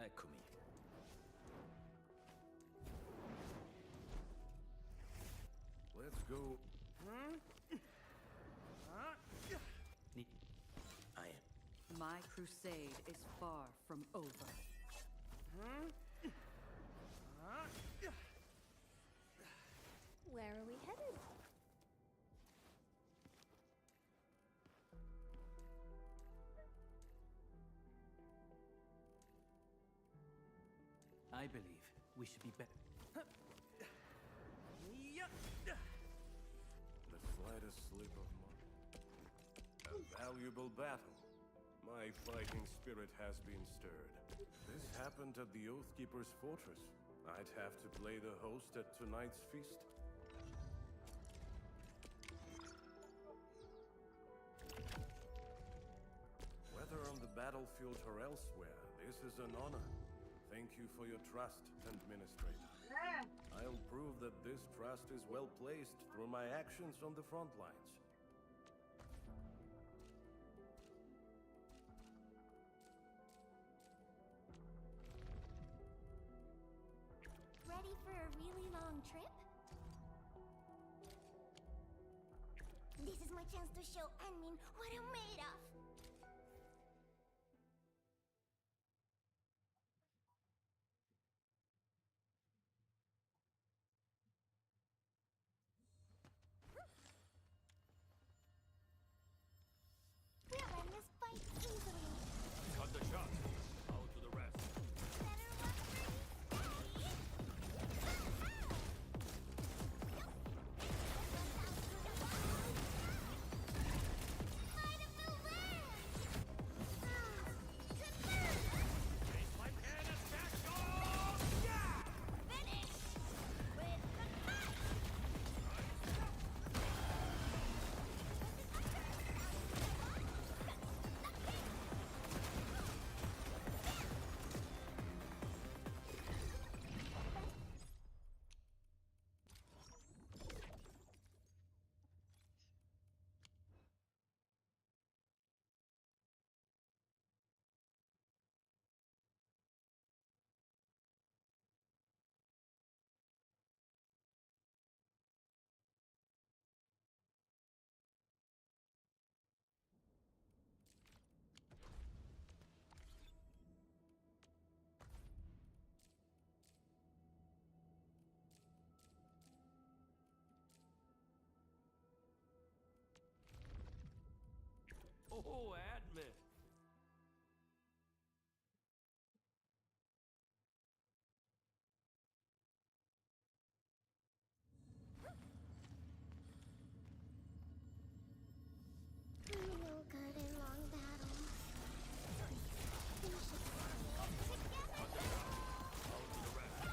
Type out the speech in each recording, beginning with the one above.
Eccomi. Let's go. I am. My crusade is far from over. Where are we headed? I believe we should be better. The slightest slip of a valuable battle. My fighting spirit has been stirred. This happened at the Oathkeeper's fortress. I'd have to play the host at tonight's feast. Whether on the battlefield or elsewhere, this is an honor. Thank you for your trust, Administrator. I'll prove that this trust is well placed through my actions on the front lines. Ready for a really long trip? This is my chance to show Anmin what I'm made of! We'll end this fight easily! Cut the shot. Out to the rest. Better luck for you, Daddy! Might of the land! Face my pen and stack off! Yeah! Finish with the fight! Oh, admit. I'm no good in long battles. We should fight together! Out to the rest.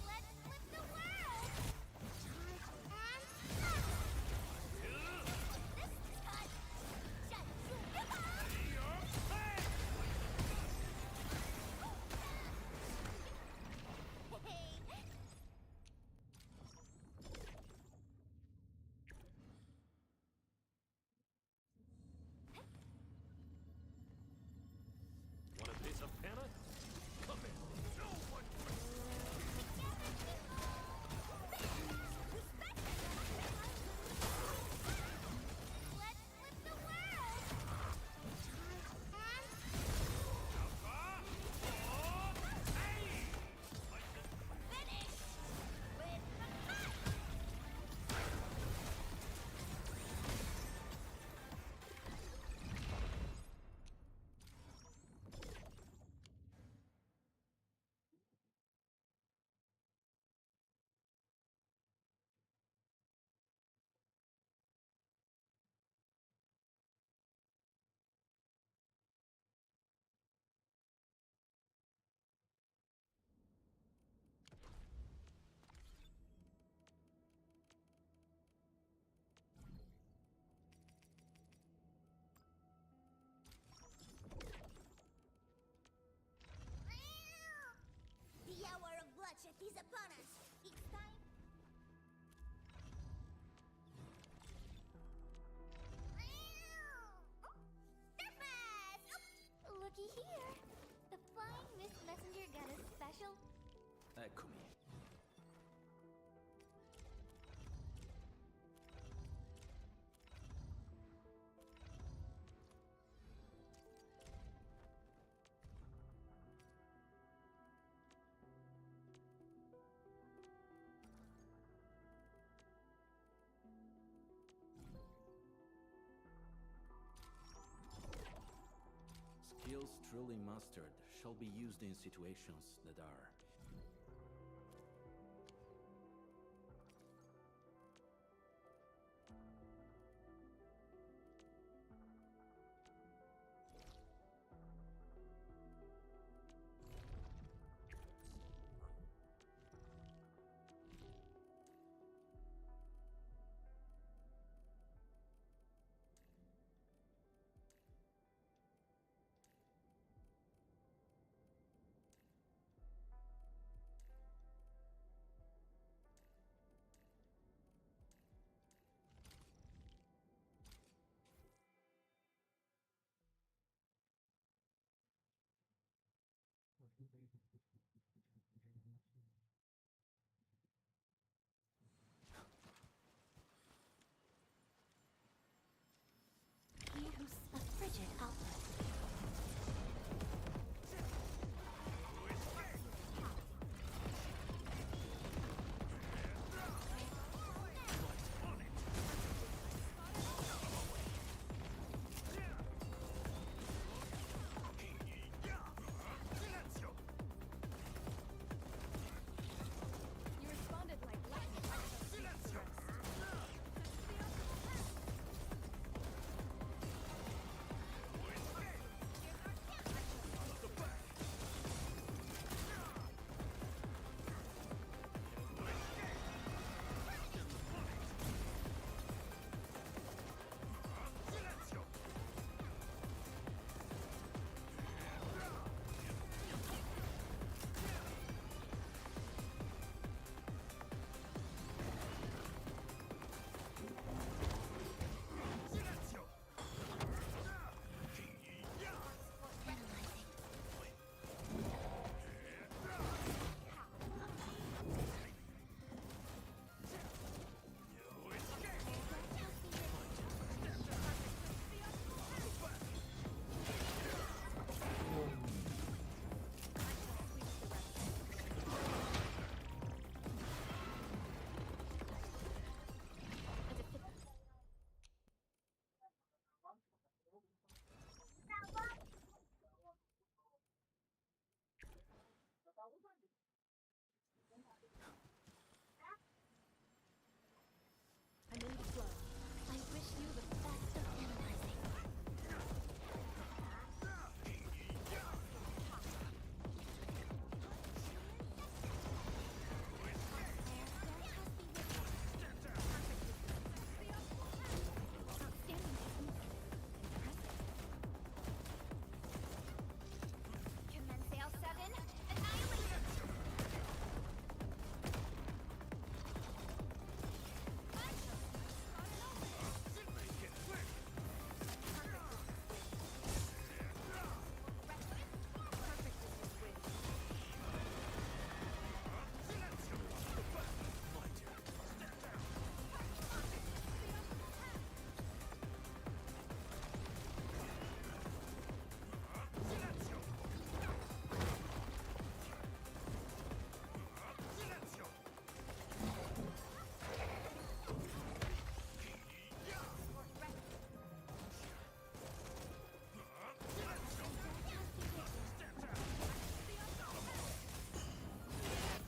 Let's flip the world! Charge and truly mastered shall be used in situations that are. He who's a frigid outlook. You responded like lightning. I'm in the flow. I wish you the best of analyzing. Commence sail 7, annihilation!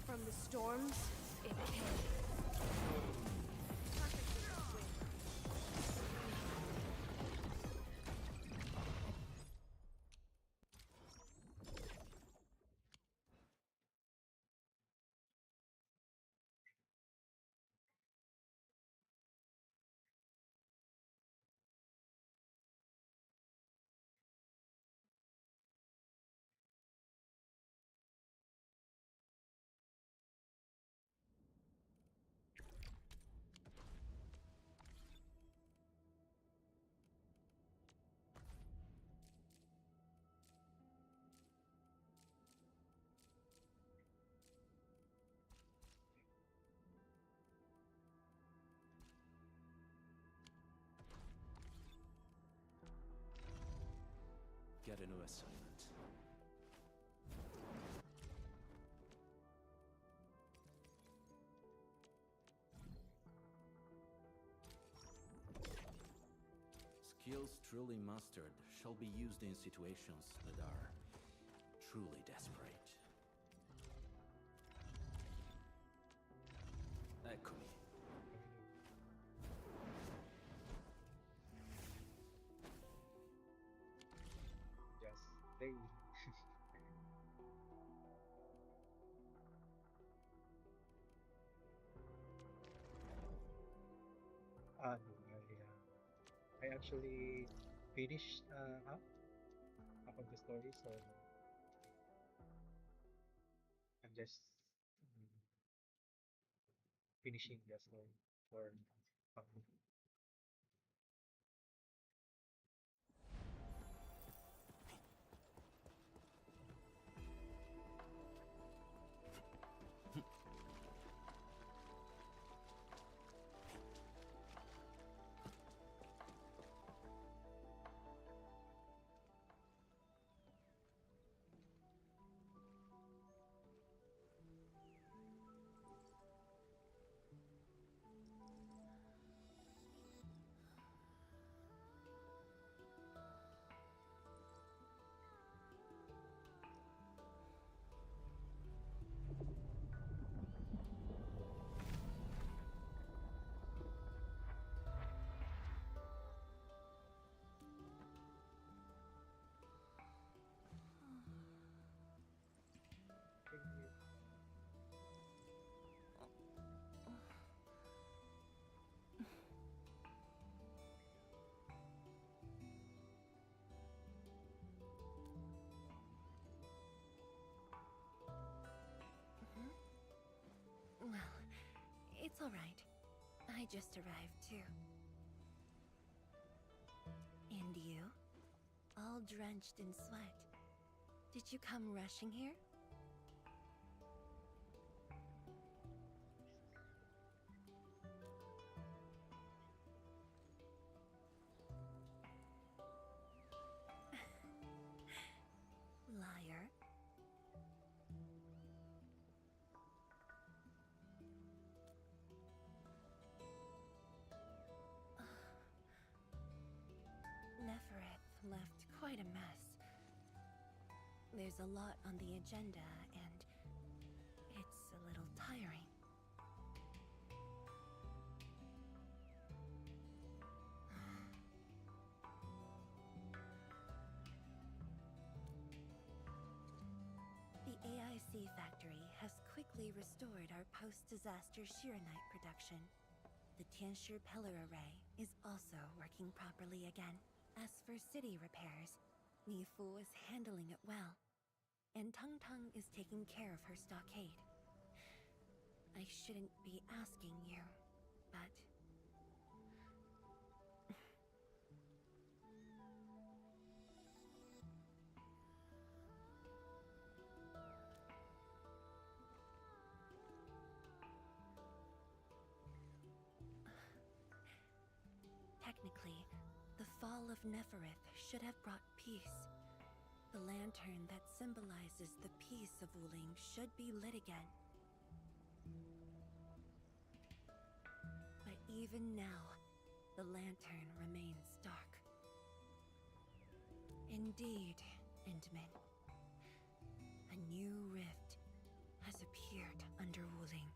From the storms, it came. Get a new assignment. Skills truly mastered shall be used in situations that are. truly desperate. Eccomi. Just play. No, I actually finished half of the story, so I'm just mm, finishing the story for fun. Well, it's all right. I just arrived too. And you? All drenched in sweat. Did you come rushing here? Liar. Nefarith left quite a mess. There's a lot on the agenda, and it's a little tiring. The AIC factory has quickly restored our post-disaster Shiranite production. The Tianshi pillar array is also working properly again. As for city repairs, Nifu is handling it well, and Tung Tung is taking care of her stockade. I shouldn't be asking you, but... Technically, the fall of Nefarith should have brought peace. The lantern that symbolizes the peace of Wuling should be lit again. But even now, the lantern remains dark. Indeed, Endman. A new rift has appeared under Wuling.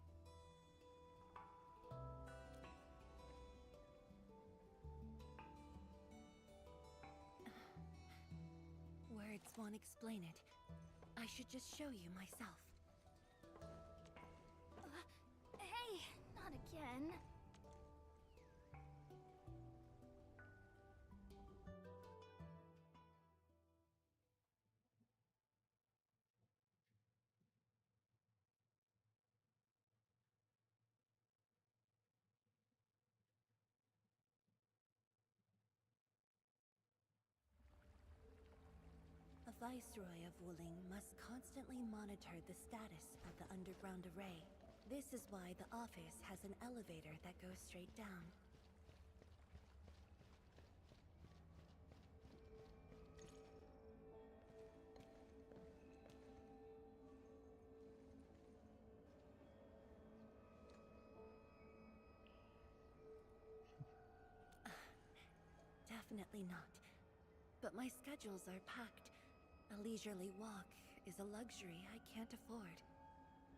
Words won't explain it. I should just show you myself. Hey, not again. A viceroy of Wuling must constantly monitor the status of the underground array. This is why the office has an elevator that goes straight down. Definitely not. But my schedules are packed. A leisurely walk is a luxury I can't afford.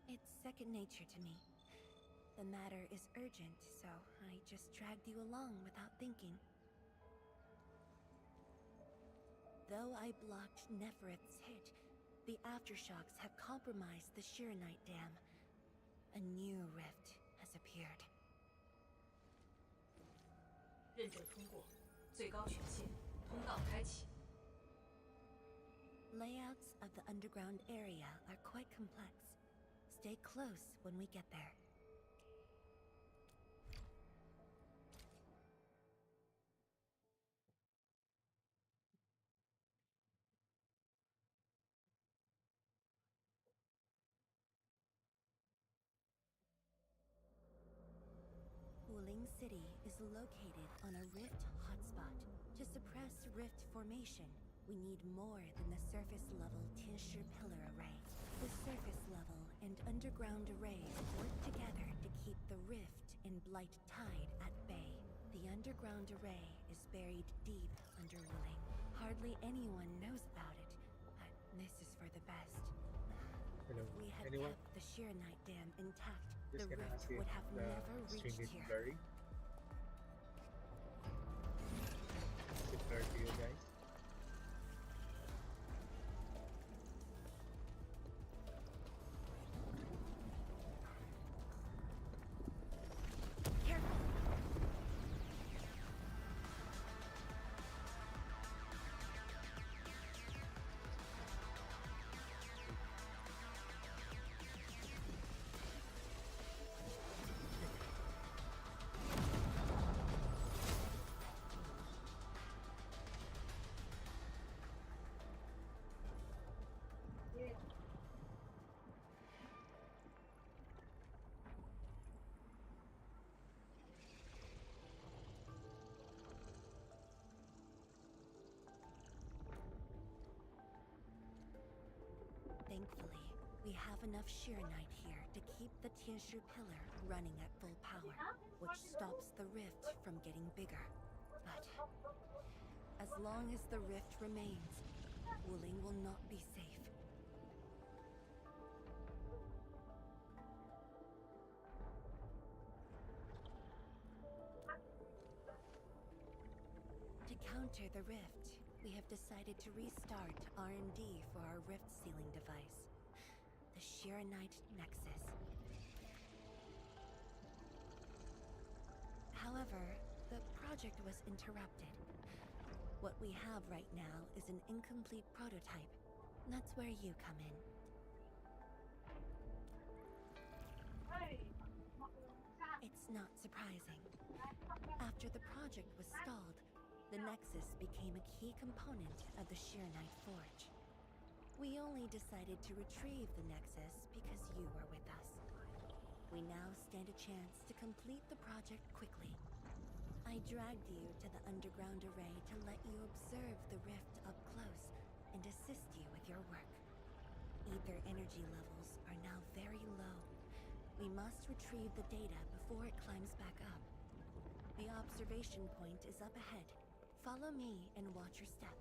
It's second nature to me. The matter is urgent, so I just dragged you along without thinking. Though I blocked Nefarith's hit, the aftershocks have compromised the Shirenite Dam. A new rift has appeared. 认证通过，最高权限，通道开启。 Layouts of the underground area are quite complex. Stay close when we get there. Wuling City is located on a rift hotspot. To suppress rift formation, we need more than the surface-level Tinsure Pillar Array. The surface-level and underground arrays work together to keep the rift in Blight Tide at bay. The underground array is buried deep under Wuling. Hardly anyone knows about it, but this is for the best. Hello. If we had Anyone? kept the Shirenite Dam intact, Just the gonna rift ask you would if have the never stream reached is here. blurry. Is it blurry to you guys? Careful! Thankfully, we have enough Shirenite here to keep the Tinsure Pillar running at full power, which stops the rift from getting bigger. But as long as the rift remains, Wuling will not be safe. To counter the rift, we have decided to restart R&D for our rift sealing device, the Shirenite Nexus. However, the project was interrupted. What we have right now is an incomplete prototype. That's where you come in. It's not surprising. After the project was stalled, the Nexus became a key component of the Shirenite Forge. We only decided to retrieve the Nexus because you were with us. We now stand a chance to complete the project quickly. I dragged you to the underground array to let you observe the rift up close and assist you with your work. Ether energy levels are now very low. We must retrieve the data before it climbs back up. The observation point is up ahead. Follow me and watch your step.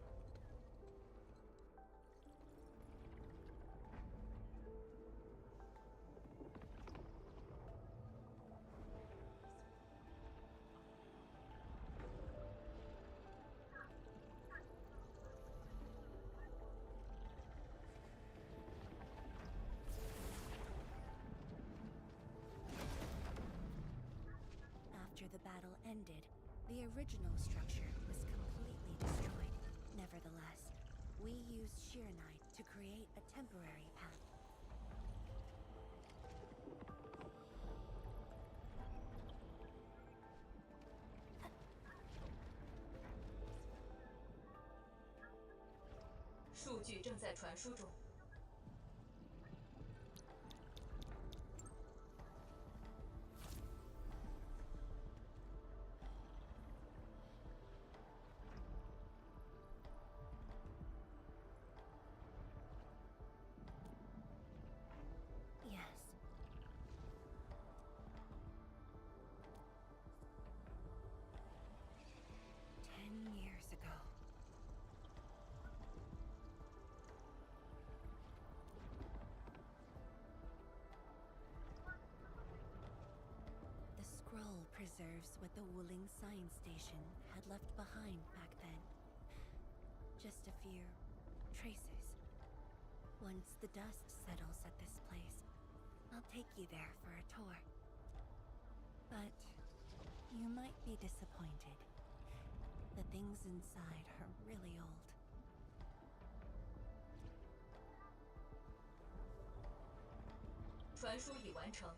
After the battle ended, the original structure was completely destroyed. Nevertheless, we used Shirenite to create a temporary path.数据正在传输中。Yes. Ten years ago. preserves what the Wuling Science Station had left behind back then. Just a few traces. Once the dust settles at this place, I'll take you there for a tour. But you might be disappointed. The things inside are really old. 传输已完成。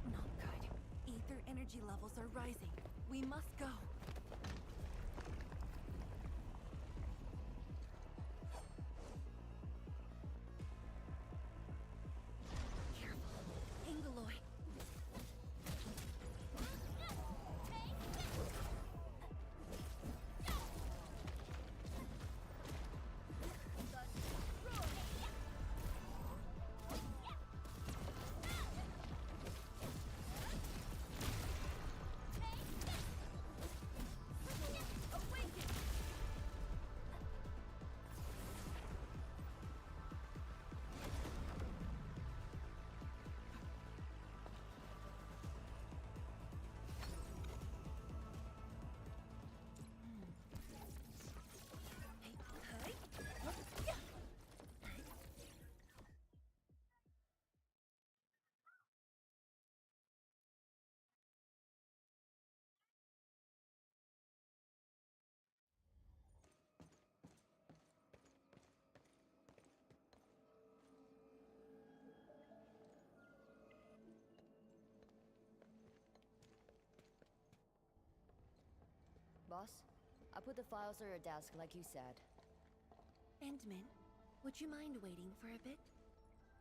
Not good. Ether energy levels are rising. We must go. Careful. Ingaloy. Boss, I put the files on your desk like you said. Endman, would you mind waiting for a bit?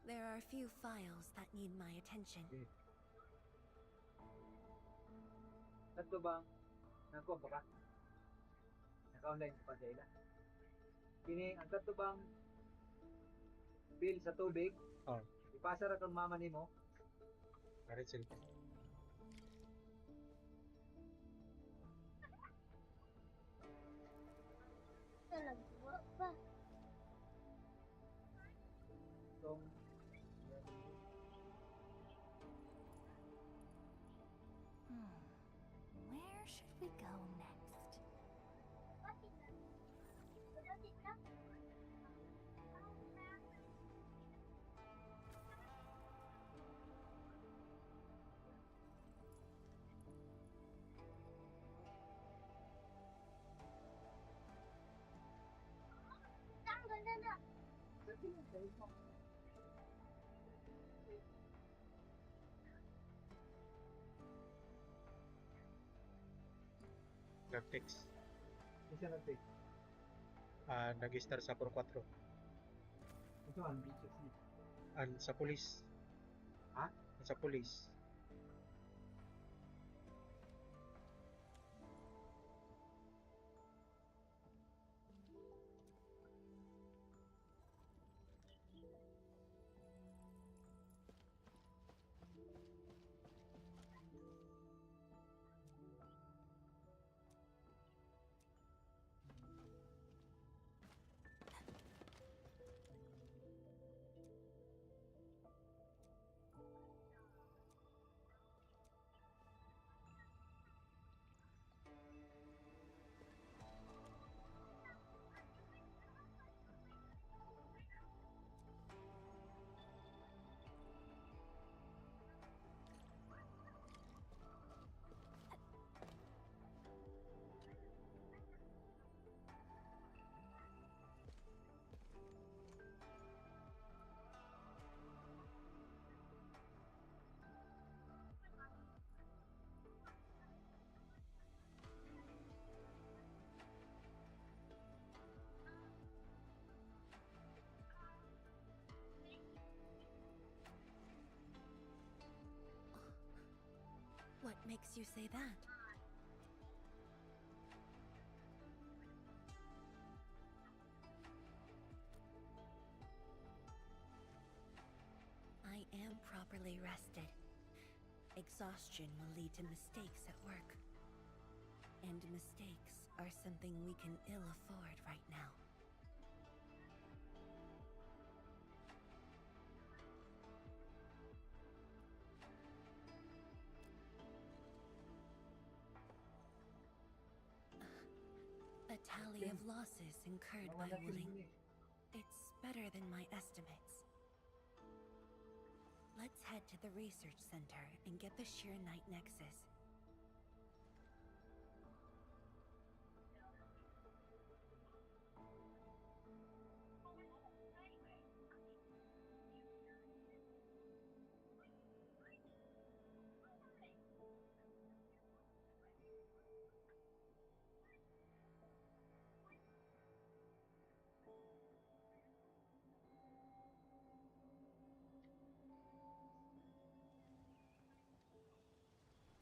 There are a few files that need my attention. Tatlo bang nako baka naka-online pa sa ila. Kini ang tatlo bang bill sa tubig? Oh. Ipasa ra kang mama nimo. Rachel. Tong Where should we go next? nag-text. Isa nag-text. Nag-star sa 4-4. Ito ang BHS niya. Sa police. Ha? Sa police. What makes you say that? properly rested. Exhaustion will lead to mistakes at work. And mistakes are something we can ill afford right now. A tally of losses incurred by Wuling. It's better than my estimates. Let's head to the research center and get the Sheer-Knight Nexus.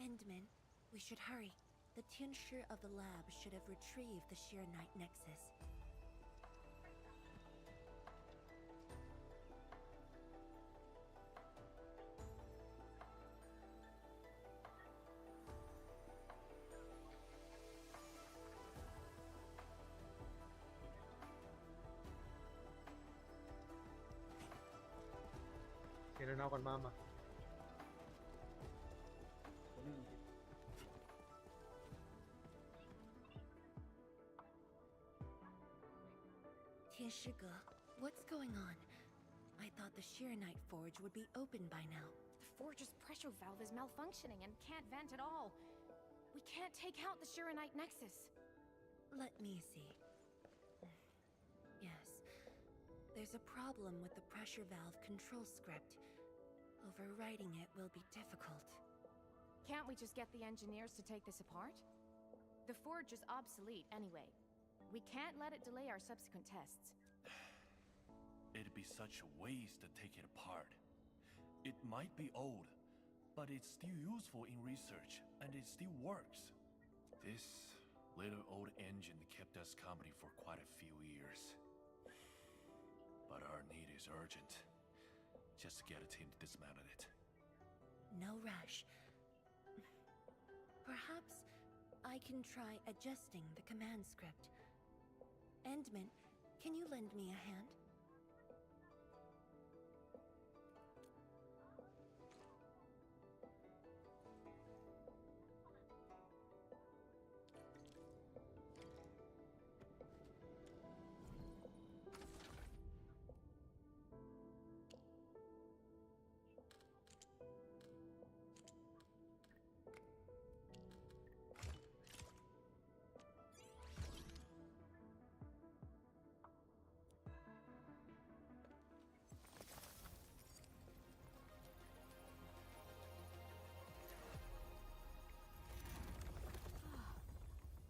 Endman, we should hurry. The tincture of the lab should have retrieved the Sheer-Knight Nexus. Sino na ako mama? Tianshige, what's going on? I thought the Sheer-Knight Forge would be open by now. The forge's pressure valve is malfunctioning and can't vent at all. We can't take out the Sheer-Knight Nexus. Let me see. Yes. There's a problem with the pressure valve control script. Overwriting it will be difficult. Can't we just get the engineers to take this apart? The forge is obsolete anyway. We can't let it delay our subsequent tests. It'd be such a waste to take it apart. It might be old, but it's still useful in research, and it still works. This little old engine kept us company for quite a few years. But our need is urgent. Just to get a team to dismantle it. No rush. Perhaps I can try adjusting the command script. Endman, can you lend me a hand?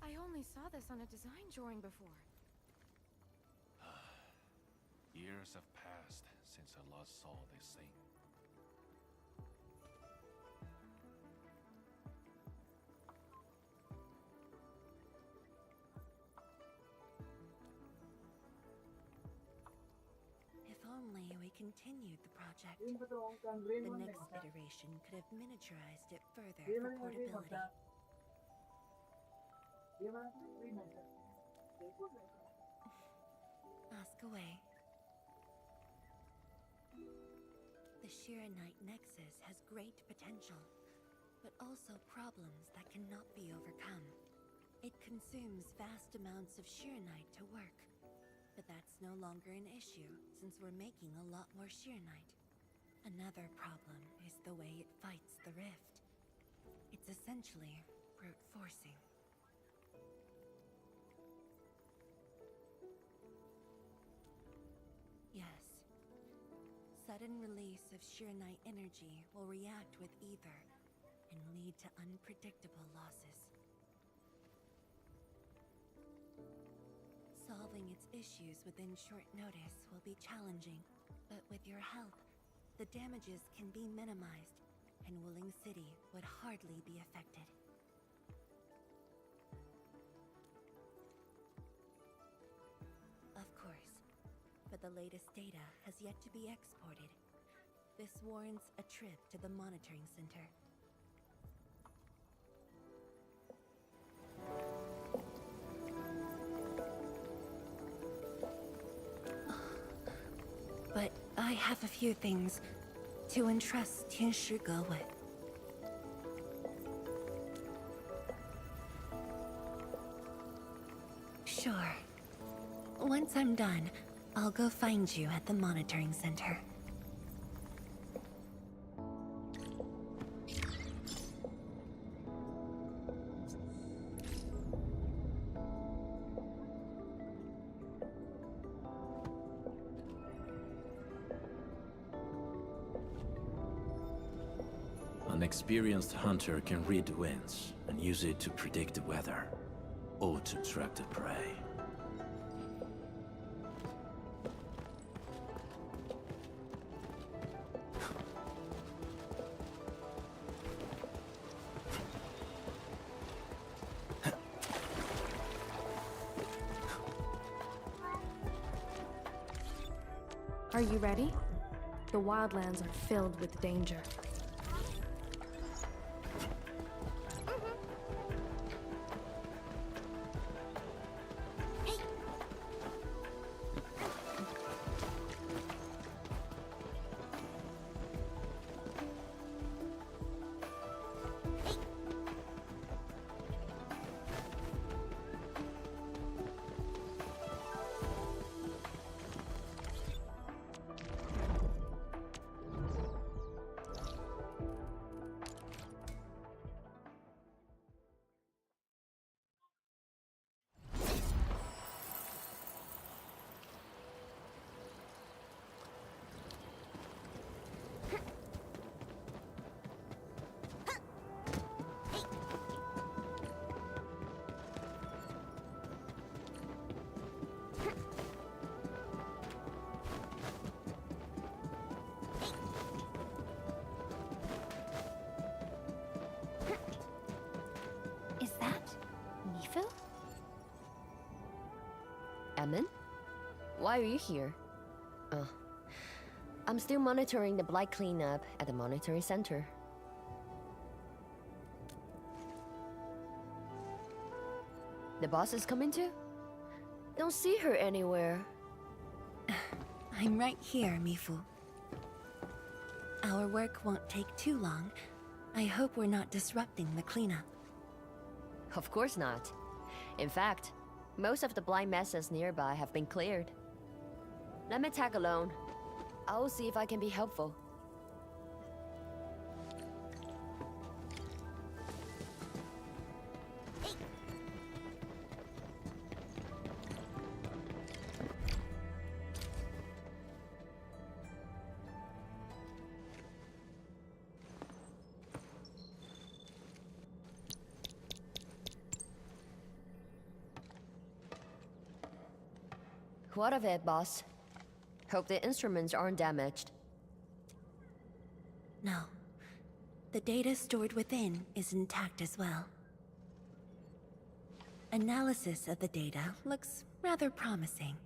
I only saw this on a design drawing before. Years have passed since I last saw this thing. If only we continued the project. The next iteration could have miniaturized it further for portability. Ask away. The Sheer-Knight Nexus has great potential, but also problems that cannot be overcome. It consumes vast amounts of Sheer-Knight to work, but that's no longer an issue since we're making a lot more Sheer-Knight. Another problem is the way it fights the rift. It's essentially brute forcing. Yes. Sudden release of Sheer-Knight energy will react with ether and lead to unpredictable losses. Solving its issues within short notice will be challenging, but with your help, the damages can be minimized, and Wuling City would hardly be affected. Of course, but the latest data has yet to be exported. This warrants a trip to the monitoring center. But I have a few things to entrust Tianshi Ge with. Sure. Once I'm done, I'll go find you at the monitoring center. An experienced hunter can read the winds and use it to predict the weather, or to track the prey. Are you ready? The wildlands are filled with danger. Is that Nefarith? Emin? Why are you here? I'm still monitoring the blight cleanup at the monitoring center. The boss is coming too? Don't see her anywhere. I'm right here, Mifu. Our work won't take too long. I hope we're not disrupting the cleanup. Of course not. In fact, most of the blind messes nearby have been cleared. Let me tag along. I'll see if I can be helpful. What of it, boss? Hope the instruments aren't damaged. No. The data stored within is intact as well. Analysis of the data looks rather promising.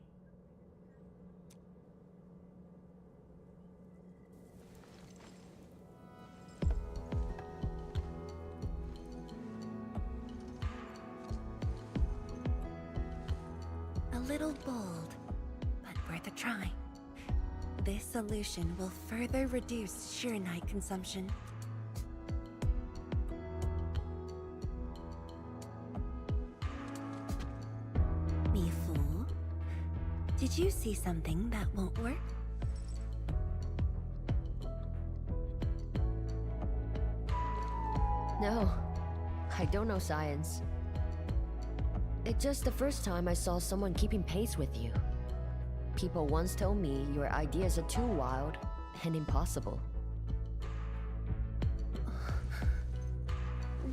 A little bold, but worth a try. This solution will further reduce Shirenite consumption. Mifu, did you see something that won't work? No, I don't know science. It's just the first time I saw someone keeping pace with you. People once told me your ideas are too wild and impossible.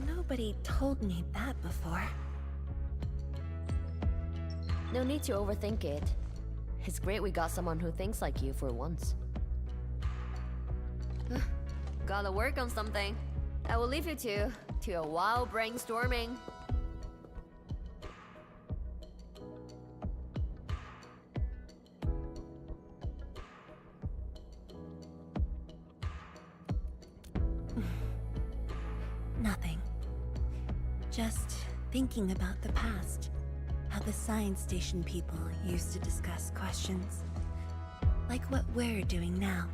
Nobody told me that before. No need to overthink it. It's great we got someone who thinks like you for once. Gotta work on something. I will leave you to a wild brainstorming. Just thinking about the past. How the science station people used to discuss questions. Like what we're doing now.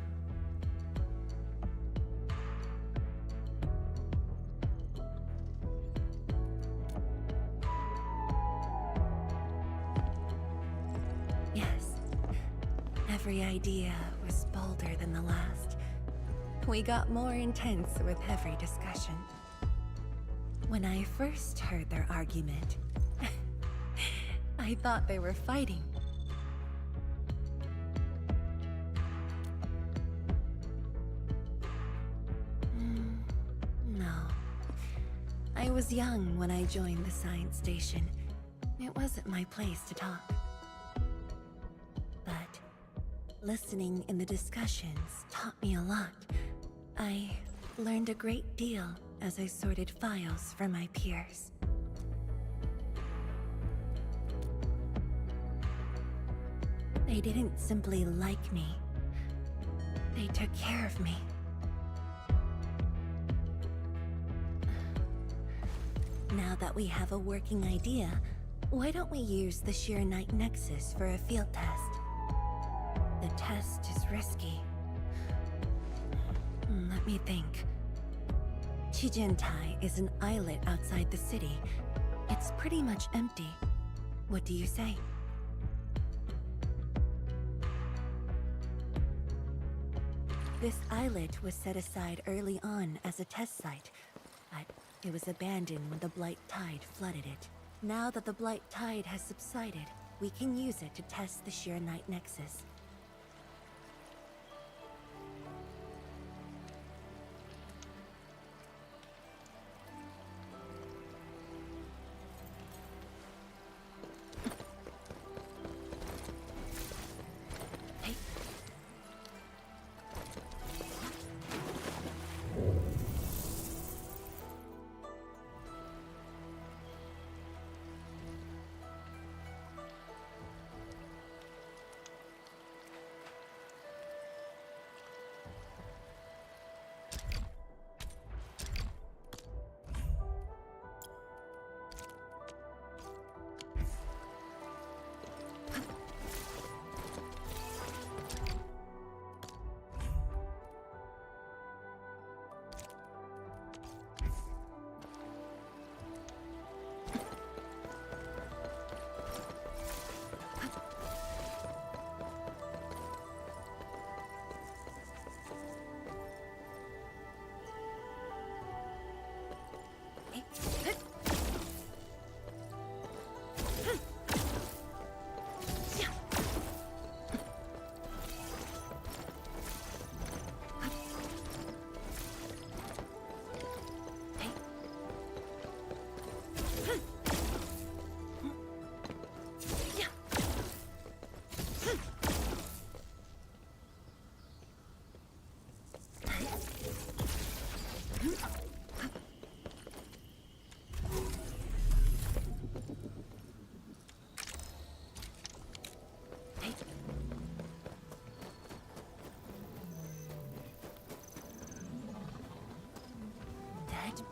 Yes. Every idea was bolder than the last. We got more intense with every discussion. When I first heard their argument, I thought they were fighting. No. I was young when I joined the science station. It wasn't my place to talk. But listening in the discussions taught me a lot. I learned a great deal as I sorted files for my peers. They didn't simply like me. They took care of me. Now that we have a working idea, why don't we use the Shirenite Nexus for a field test? The test is risky. Let me think. Chijentai is an islet outside the city. It's pretty much empty. What do you say? This islet was set aside early on as a test site, but it was abandoned when the Blight Tide flooded it. Now that the Blight Tide has subsided, we can use it to test the Shirenite Nexus.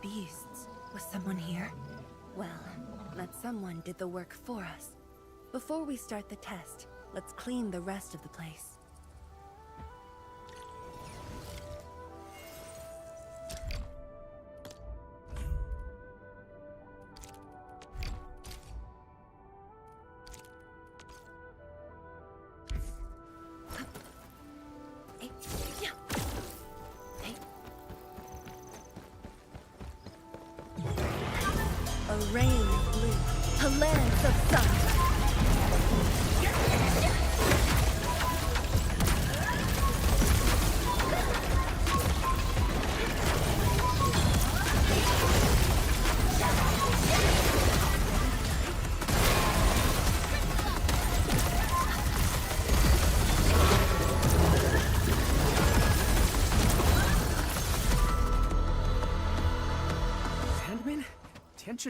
Beasts. Was someone here? Well, that someone did the work for us. Before we start the test, let's clean the rest of the place. A rain of blue, a lance of sun.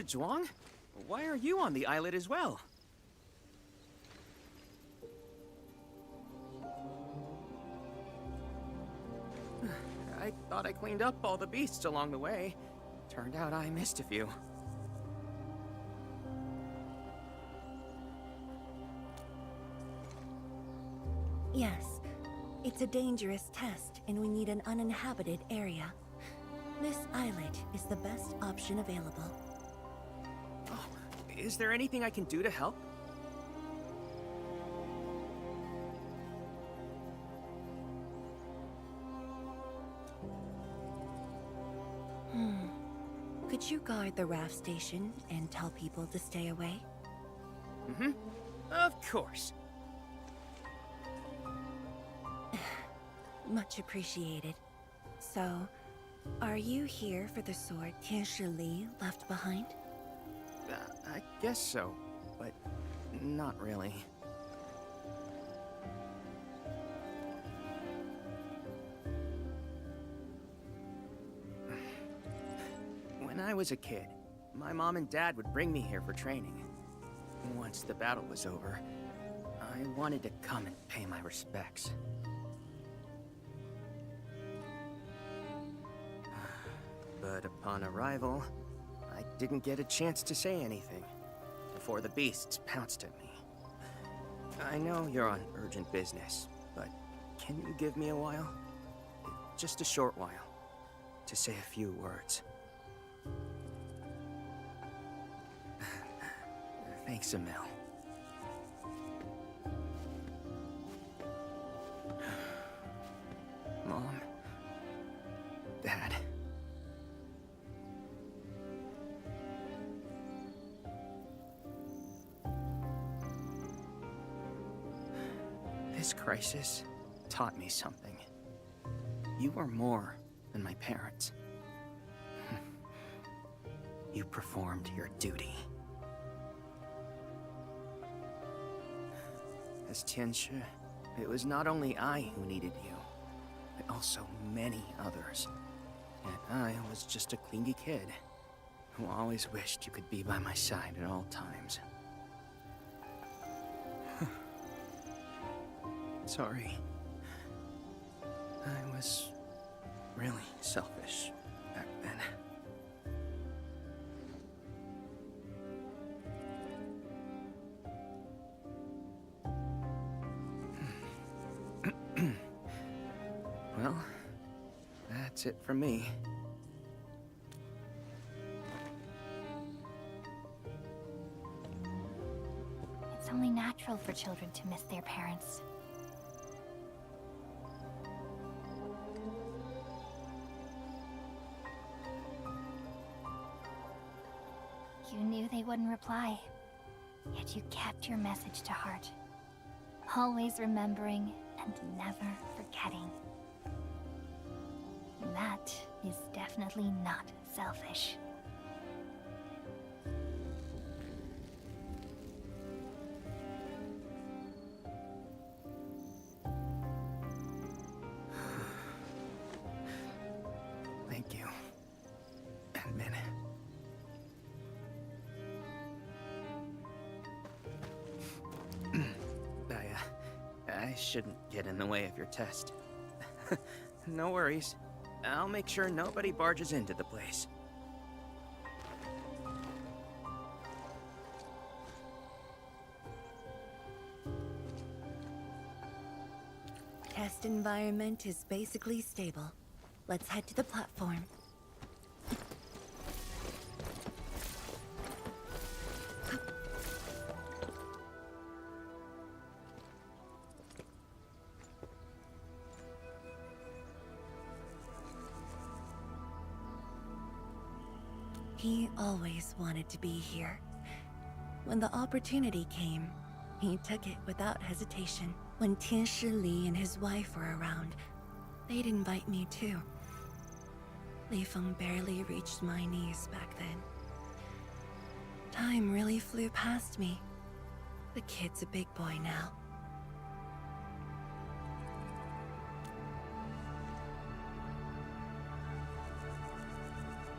Zhuang? Why are you on the islet as well? I thought I cleaned up all the beasts along the way. Turned out I missed a few. Yes. It's a dangerous test, and we need an uninhabited area. This islet is the best option available. Oh, is there anything I can do to help? Could you guard the raft station and tell people to stay away? Mm-hmm. Of course. Much appreciated. So, are you here for the sword Tianshi Li left behind? I guess so, but not really. When I was a kid, my mom and dad would bring me here for training. Once the battle was over, I wanted to come and pay my respects. But upon arrival, I didn't get a chance to say anything before the beasts pounced at me. I know you're on urgent business, but can you give me a while? Just a short while, to say a few words. Thanks, Emil. Mom. Dad. This crisis taught me something. You are more than my parents. You performed your duty. As Tianshi, it was not only I who needed you, but also many others. And I was just a clingy kid who always wished you could be by my side at all times. Sorry. I was really selfish back then. Well, that's it from me. It's only natural for children to miss their parents. You knew they wouldn't reply, yet you kept your message to heart. Always remembering and never forgetting. That is definitely not selfish. Thank you, Admin. I shouldn't get in the way of your test. No worries. I'll make sure nobody barges into the place. Test environment is basically stable. Let's head to the platform. He always wanted to be here. When the opportunity came, he took it without hesitation. When Tianshi Li and his wife were around, they'd invite me too. Li Feng barely reached my knees back then. Time really flew past me. The kid's a big boy now.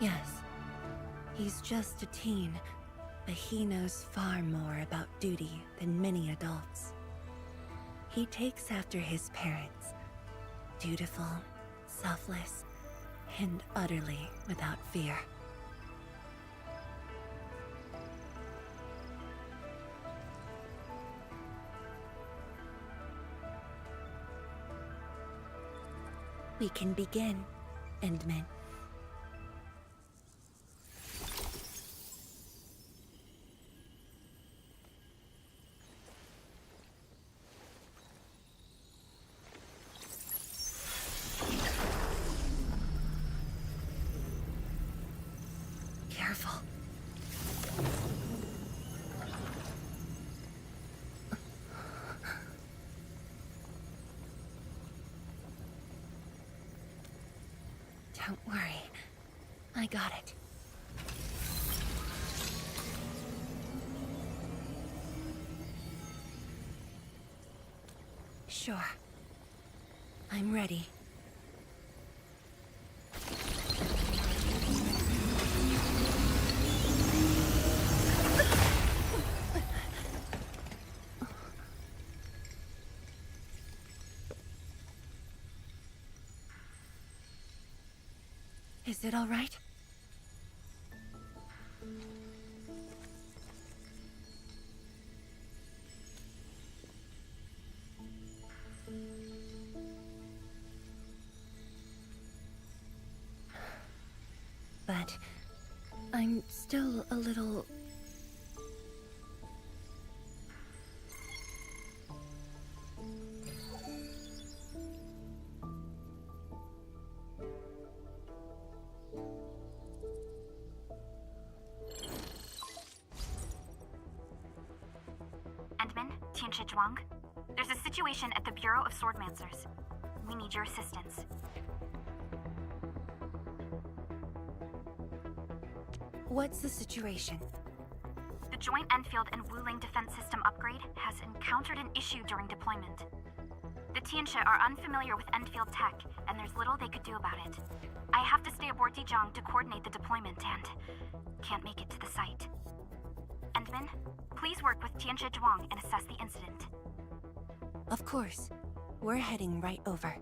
Yes. He's just a teen, but he knows far more about duty than many adults. He takes after his parents, dutiful, selfless, and utterly without fear. We can begin, Endman. Careful. Don't worry. I got it. Sure. I'm ready. Is it all right? But I'm still a little... Endman, Tianshi Zhuang. There's a situation at the Bureau of Swordmancers. We need your assistance. What's the situation? The joint Endfield and Wuling defense system upgrade has encountered an issue during deployment. The Tianshi are unfamiliar with Endfield tech, and there's little they could do about it. I have to stay aboard Dijiang to coordinate the deployment and can't make it to the site. Endman, please work with Tianshi Zhuang and assess the incident. Of course. We're heading right over.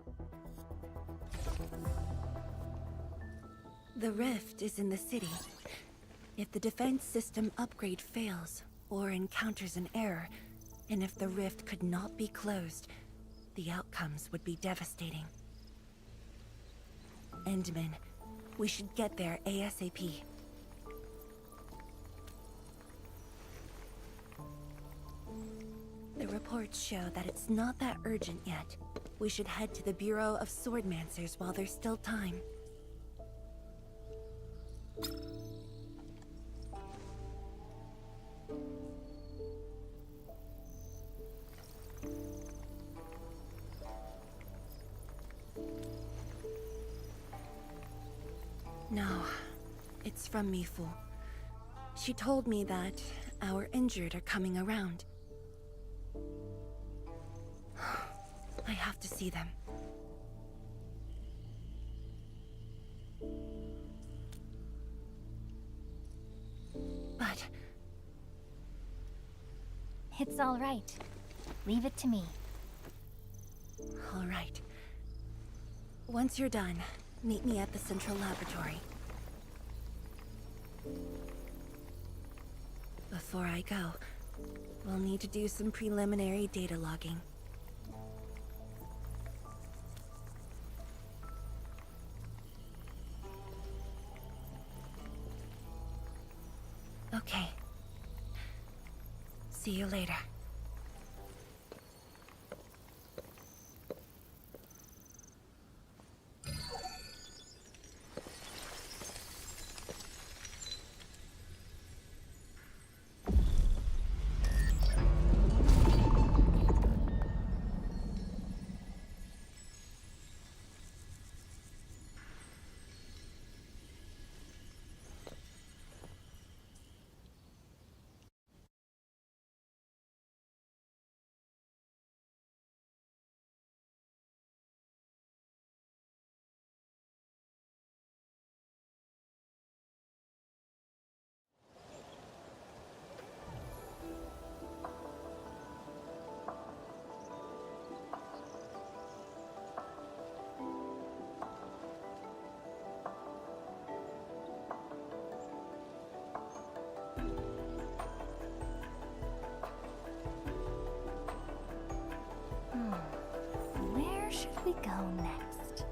The rift is in the city. If the defense system upgrade fails, or encounters an error, and if the rift could not be closed, the outcomes would be devastating. Endman, we should get there ASAP. The reports show that it's not that urgent yet. We should head to the Bureau of Swordmancers while there's still time. No, it's from Mifu. She told me that our injured are coming around. I have to see them. But... It's all right. Leave it to me. All right. Once you're done, meet me at the central laboratory. Before I go, we'll need to do some preliminary data logging. Okay. See you later. Where should we go next?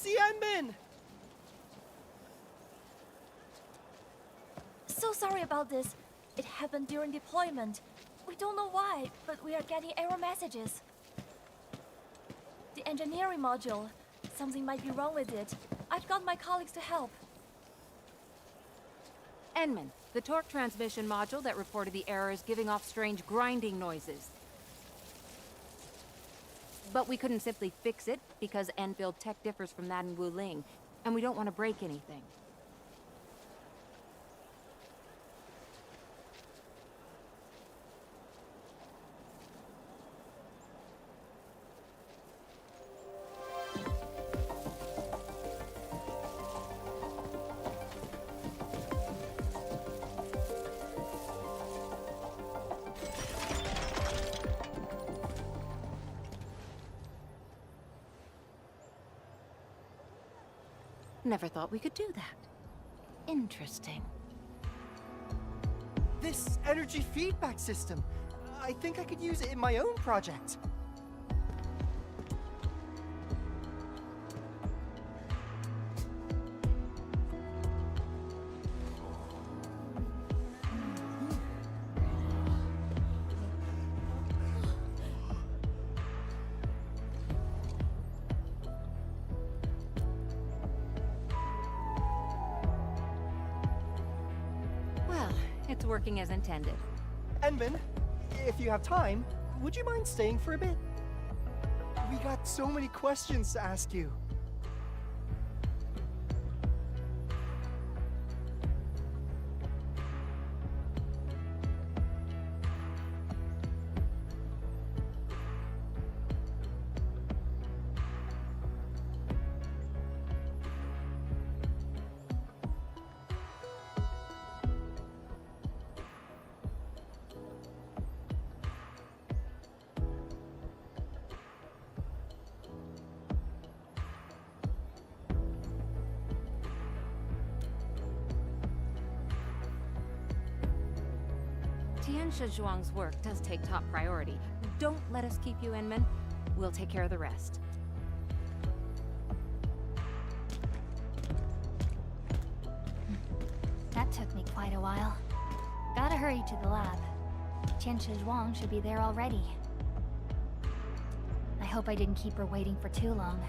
see Enmin! So sorry about this. It happened during deployment. We don't know why, but we are getting error messages. The engineering module. Something might be wrong with it. I've got my colleagues to help. Enman, the torque transmission module that reported the error is giving off strange grinding noises. But we couldn't simply fix it because Endfield tech differs from that in Wuling, and we don't want to break anything. Never thought we could do that. Interesting. This energy feedback system. I think I could use it in my own project. It's working as intended. Enman, if you have time, would you mind staying for a bit? We got so many questions to ask you. Tianxia Zhuang's work does take top priority. Don't let us keep you, Enman. We'll take care of the rest. That took me quite a while. Gotta hurry to the lab. Tianxia Zhuang should be there already. I hope I didn't keep her waiting for too long.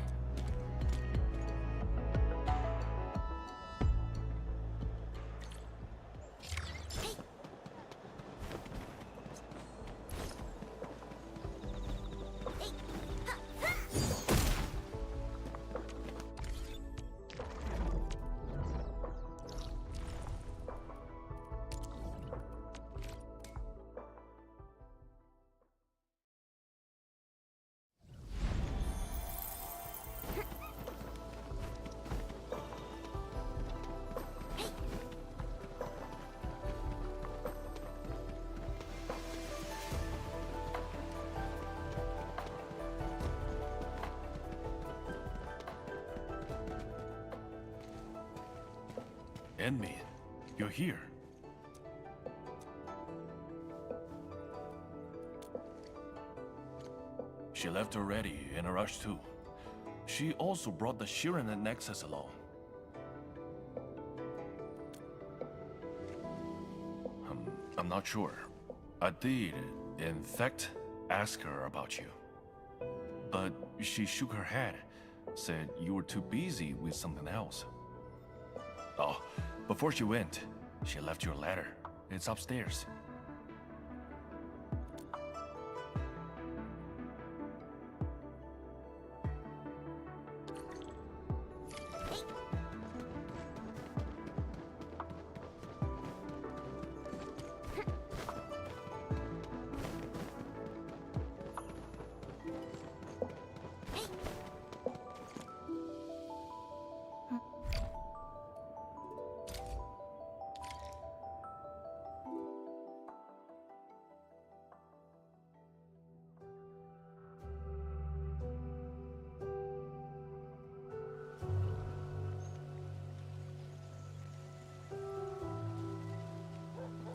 Enman, you're here. She left already, in a rush too. She also brought the Shiranet Nexus along. I'm not sure. I did, in fact, ask her about you. But she shook her head, said you were too busy with something else. Oh, before she went, she left your letter. It's upstairs.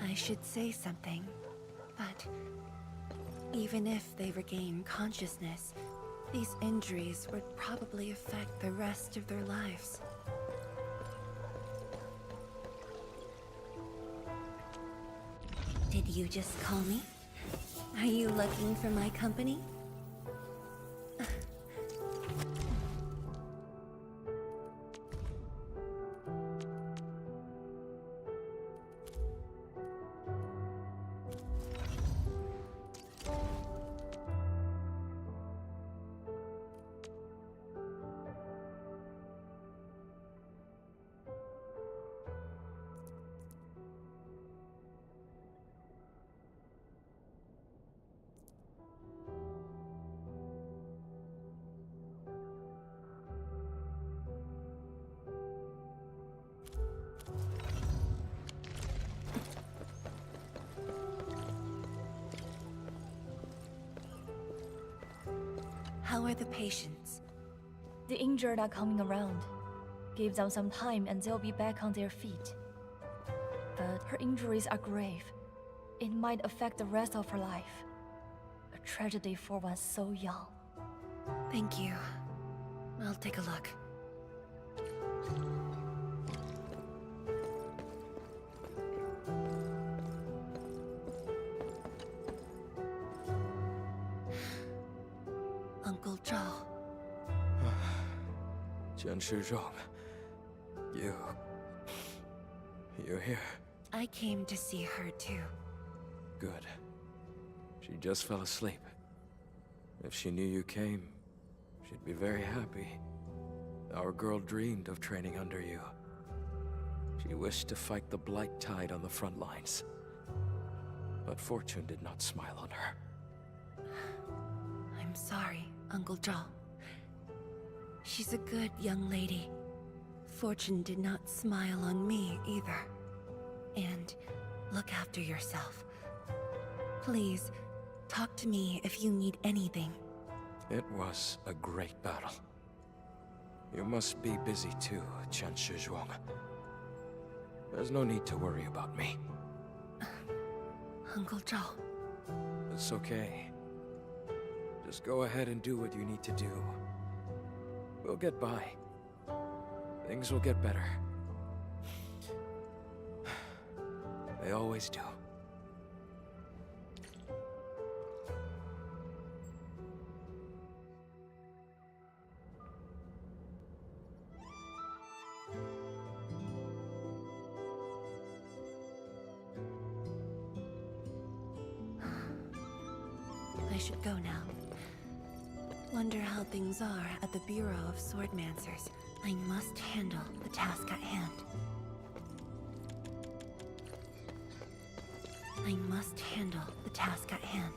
I should say something, but even if they regain consciousness, These injuries would probably affect the rest of their lives. Did you just call me? Are you looking for my company? How are the patients? The injured are coming around. Give them some time and they'll be back on their feet. But her injuries are grave. It might affect the rest of her life. A tragedy for one so young. Thank you. I'll take a look. Uncle Zhao. Chen Shizhong, you're here. I came to see her too. Good. She just fell asleep. If she knew you came, she'd be very happy. Our girl dreamed of training under you. She wished to fight the Blight Tide on the front lines. But fortune did not smile on her. I'm sorry, Uncle Zhao. She's a good young lady. Fortune did not smile on me either. And look after yourself. Please, talk to me if you need anything. It was a great battle. You must be busy too, Chen Shizhuang. There's no need to worry about me. Uncle Zhao. It's okay. Just go ahead and do what you need to do. We'll get by. Things will get better. They always do. I should go now. Wonder how things are at the Bureau of Swordmancers. I must handle the task at hand. I must handle the task at hand.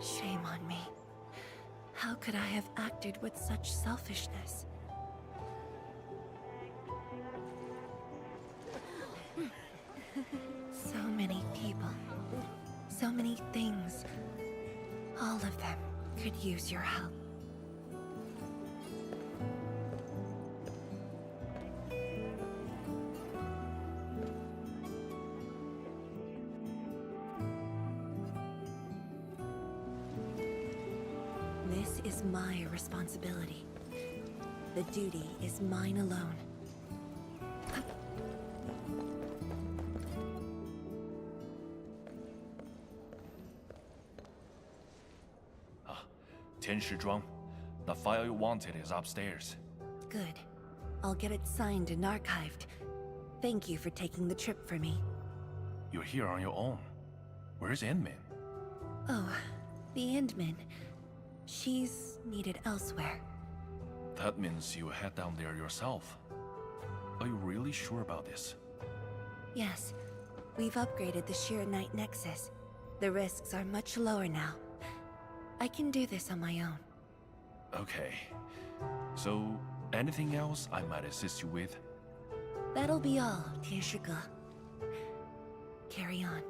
Shame on me. How could I have acted with such selfishness? So many people, so many things. All of them could use your help. This is my responsibility. The duty is mine alone. Tian Shizhuang, the file you wanted is upstairs. Good. I'll get it signed and archived. Thank you for taking the trip for me. You're here on your own. Where's Endmin? Oh, the Endmin. She's needed elsewhere. That means you head down there yourself. Are you really sure about this? Yes. We've upgraded the Shiranite Nexus. The risks are much lower now. I can do this on my own. Okay. So, anything else I might assist you with? That'll be all, Tianshige. Carry on.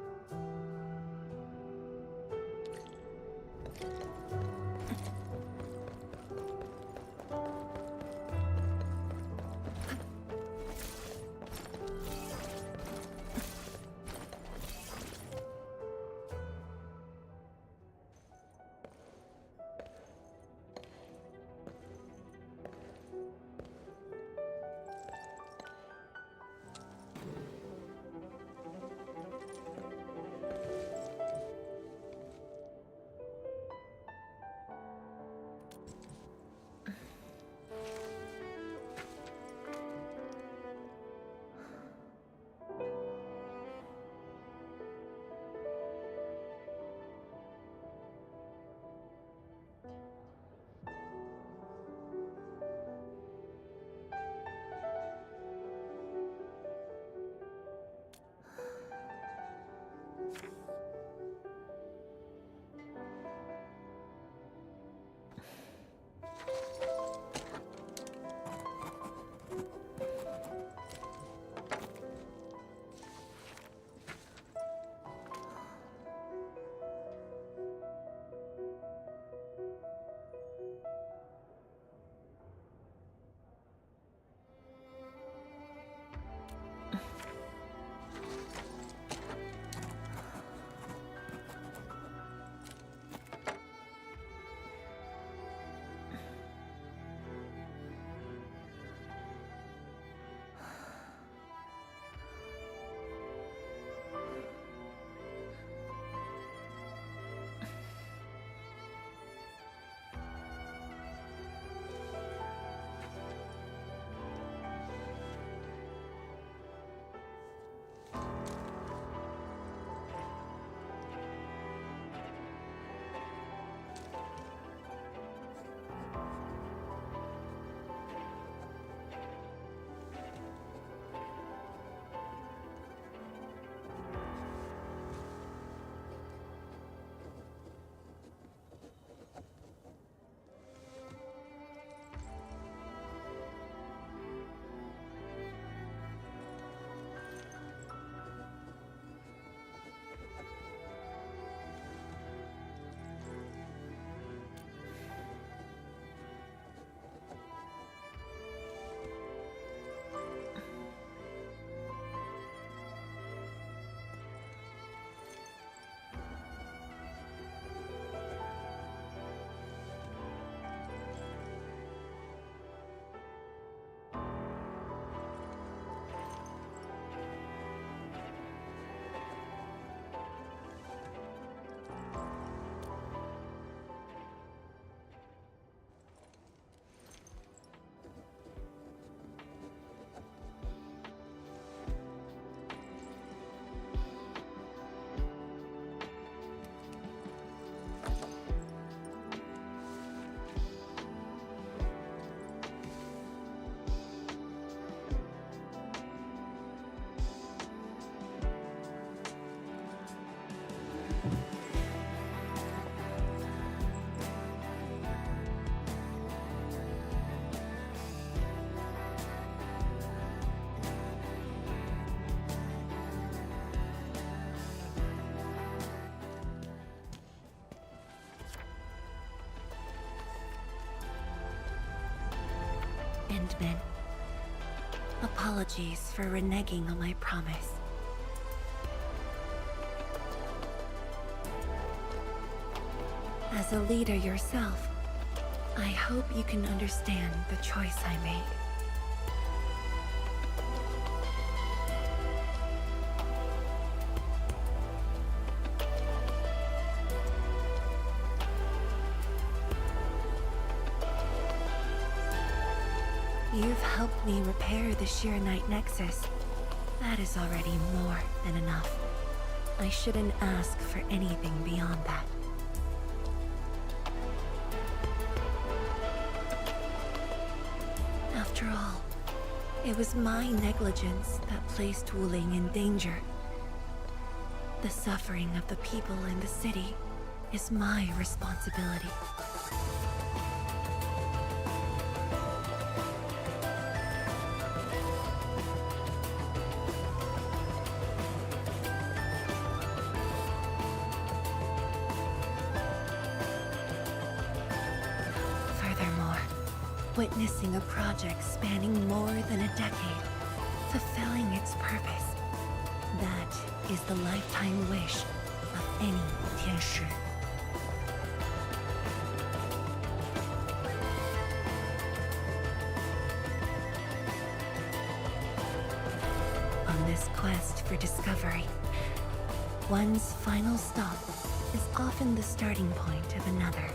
Endmin. Apologies for reneging on my promise. As a leader yourself, I hope you can understand the choice I made. You've helped me repair the Shiranite Nexus. That is already more than enough. I shouldn't ask for anything beyond that. After all, it was my negligence that placed Wuling in danger. The suffering of the people in the city is my responsibility. Witnessing a project spanning more than a decade, fulfilling its purpose. That is the lifetime wish of any Tianshi. On this quest for discovery, one's final stop is often the starting point of another.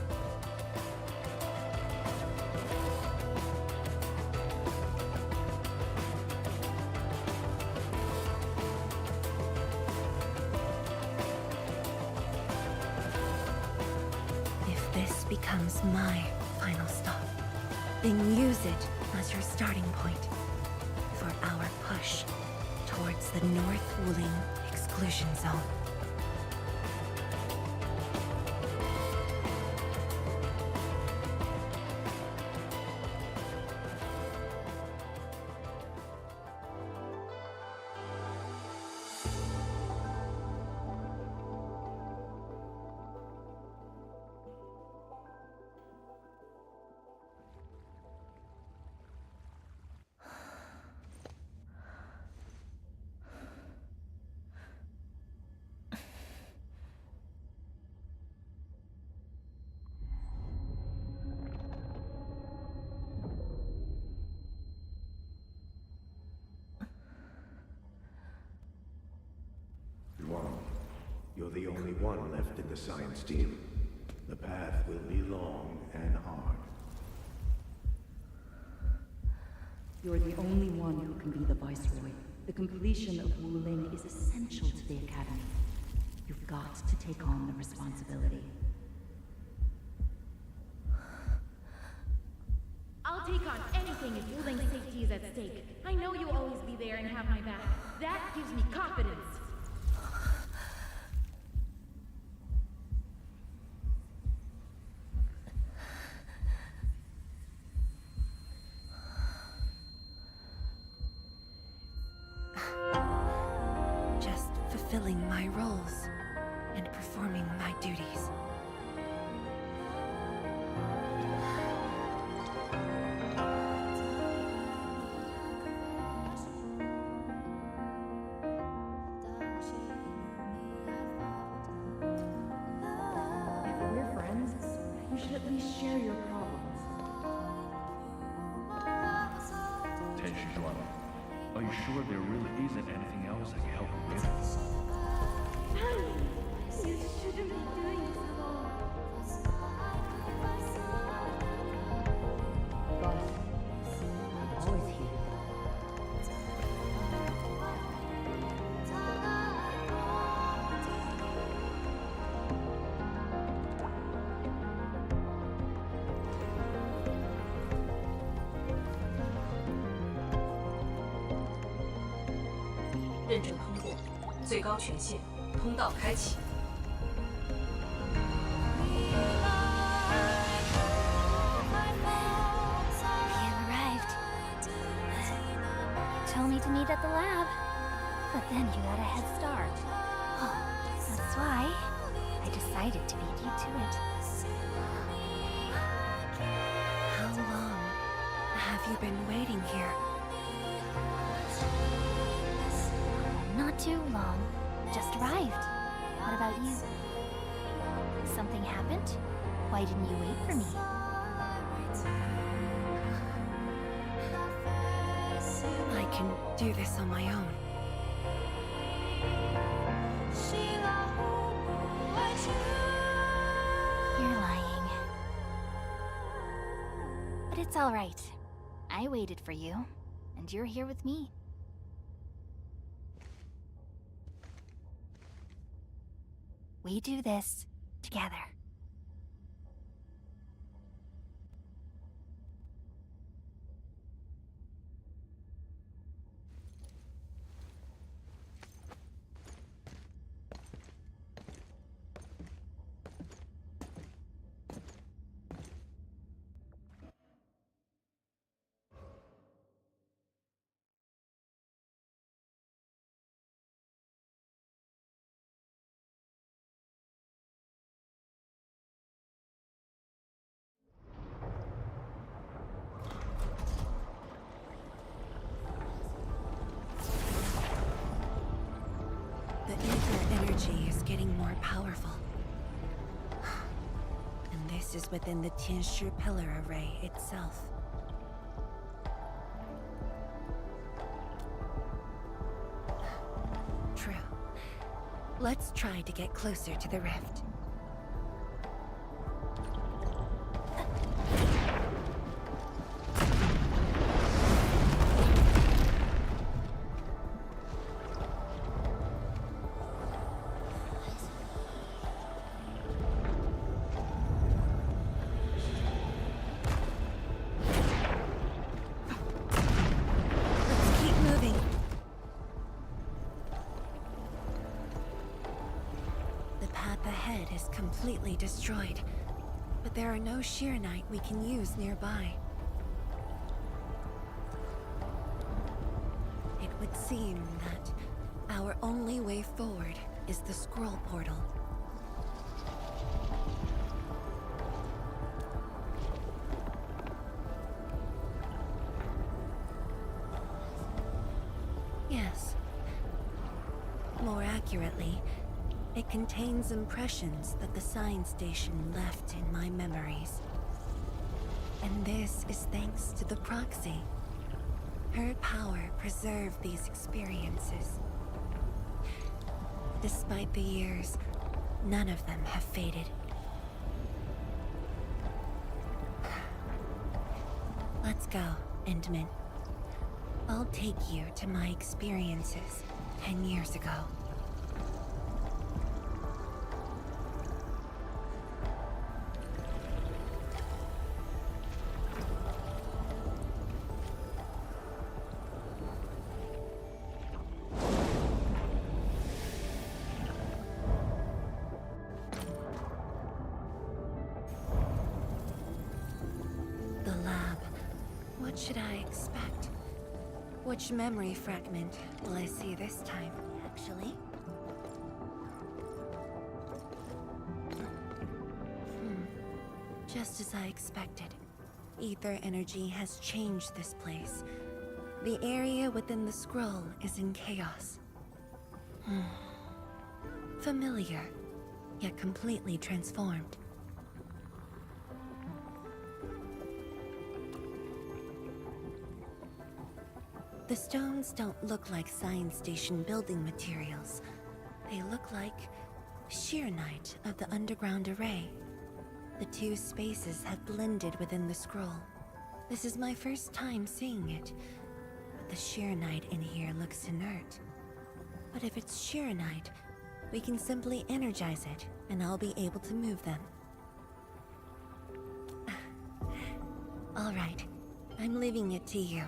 Becomes my final stop. Then use it as your starting point for our push towards the North Wuling exclusion zone. You're the only one left in the science team. The path will be long and hard. You're the only one who can be the Viceroy. The completion of Wuling is essential to the Academy. You've got to take on the responsibility. I'll take on anything if Wuling's safety is at stake. I know you'll always be there and have my back. That gives me confidence. Just fulfilling my roles and performing my duties. At least share your problems. Are you sure there really isn't anything else I can help you with? You shouldn't be doing this alone. Gus, I'm always here.认证通过，最高权限，通道开启。 Told me to meet at the lab, but then you got a head start. Oh, that's why I decided to beat you to it. How long have you been waiting here? Not too long. Just arrived. What about you? Something happened? Why didn't you wait for me? I can do this on my own. You're lying. But it's all right. I waited for you, and you're here with me. We do this together. The ether energy is getting more powerful. And this is within the Tianshi pillar array itself. True. Let's try to get closer to the rift. Completely destroyed, but there are no Shirenite we can use nearby. It would seem that our only way forward is the scroll portal. Yes. More accurately, it contains impressions that the science station left in my memories. And this is thanks to the proxy. Her power preserved these experiences. Despite the years, none of them have faded. Let's go, Endman. I'll take you to my experiences 10 years ago. What should I expect? Which memory fragment will I see this time, actually? Just as I expected. Ether energy has changed this place. The area within the scroll is in chaos. Familiar, yet completely transformed. The stones don't look like science station building materials. They look like Shirenite of the underground array. The two spaces have blended within the scroll. This is my first time seeing it, but the Shirenite in here looks inert. But if it's Shirenite, we can simply energize it, and I'll be able to move them. All right, I'm leaving it to you.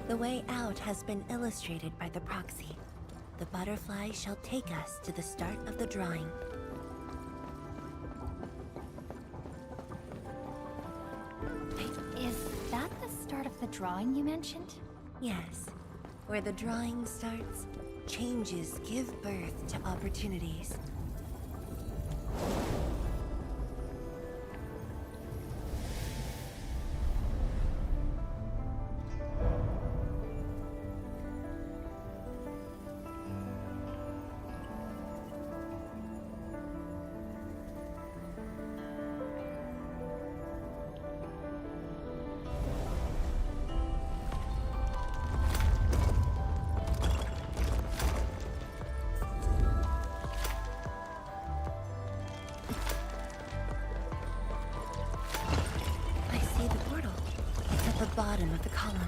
The way out has been illustrated by the proxy. The butterfly shall take us to the start of the drawing. Is that the start part of the drawing you mentioned? Yes. Where the drawing starts, changes give birth to opportunities. Bottom of the column.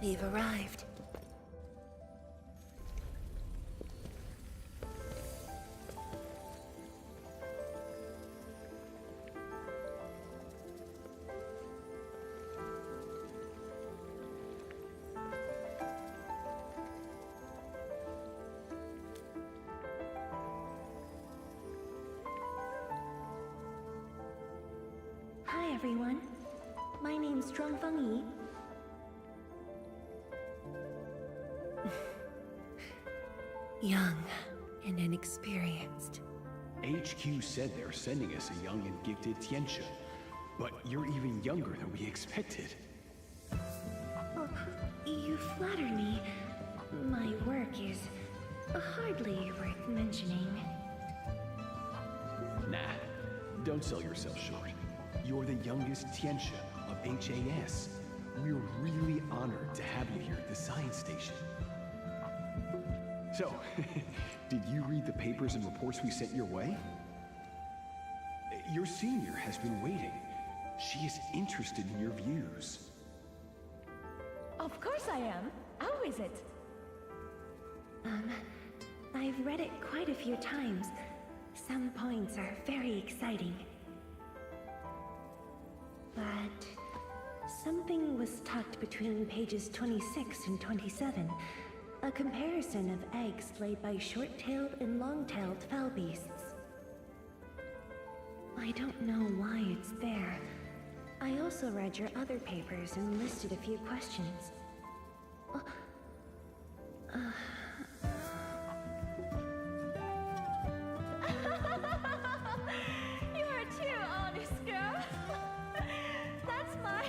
We've arrived. Hi everyone. My name's Zhuangfeng Yi. Young and inexperienced. HQ said they're sending us a young and gifted Tianxia, but you're even younger than we expected. Oh, you flatter me. My work is hardly worth mentioning. Nah, don't sell yourself short. You're the youngest Tianxia of HAS. We're really honored to have you here at the science station. So, did you read the papers and reports we sent your way? Your senior has been waiting. She is interested in your views. Of course I am. How is it? I've read it quite a few times. Some points are very exciting. But something was tucked between pages 26 and 27. A comparison of eggs laid by short-tailed and long-tailed fowl beasts. I don't know why it's there. I also read your other papers and listed a few questions. You're too honest, girl. That's my...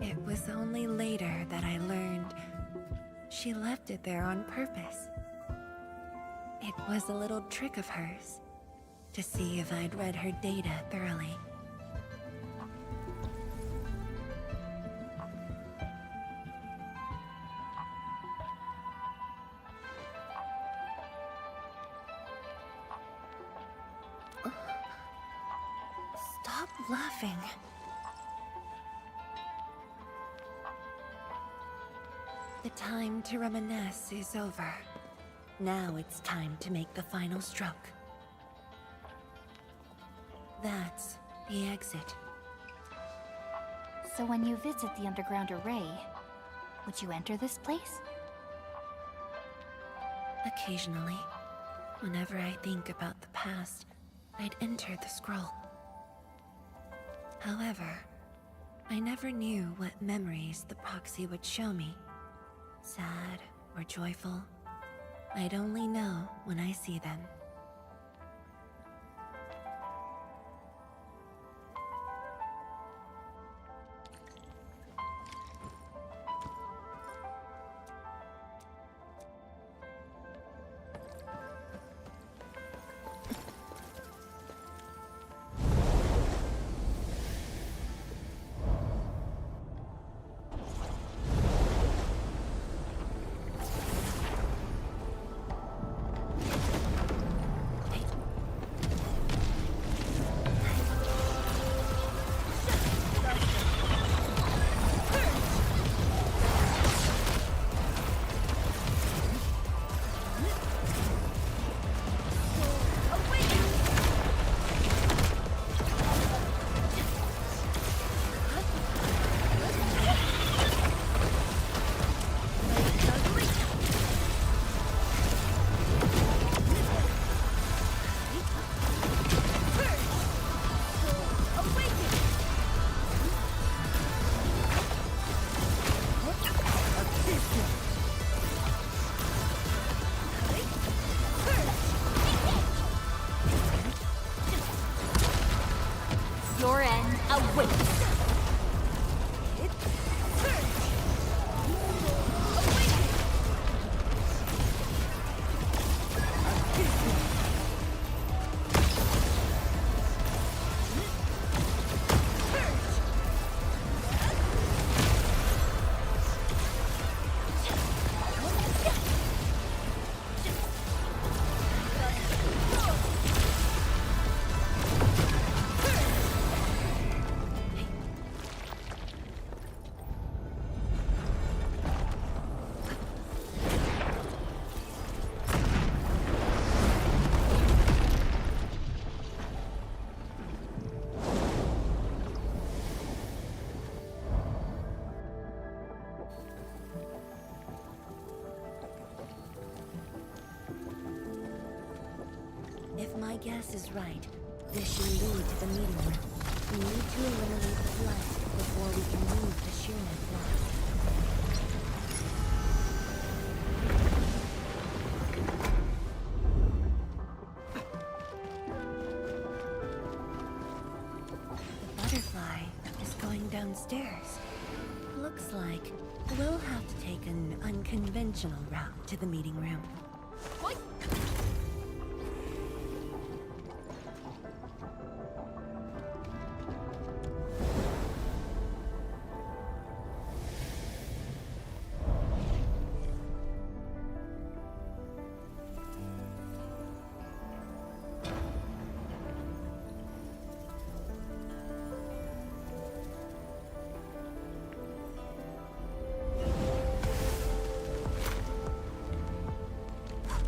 It was only later that I learned she left it there on purpose. It was a little trick of hers to see if I'd read her data thoroughly. Stop laughing. The time to reminisce is over. Now it's time to make the final stroke. That's the exit. So when you visit the underground array, would you enter this place? Occasionally, whenever I think about the past, I'd enter the scroll. However, I never knew what memories the proxy would show me. Sad or joyful, I'd only know when I see them. my guess is right, this should lead to the meeting room. We need to eliminate the flood before we can move the Sheernet block. The butterfly is going downstairs. Looks like we'll have to take an unconventional route to the meeting room. What?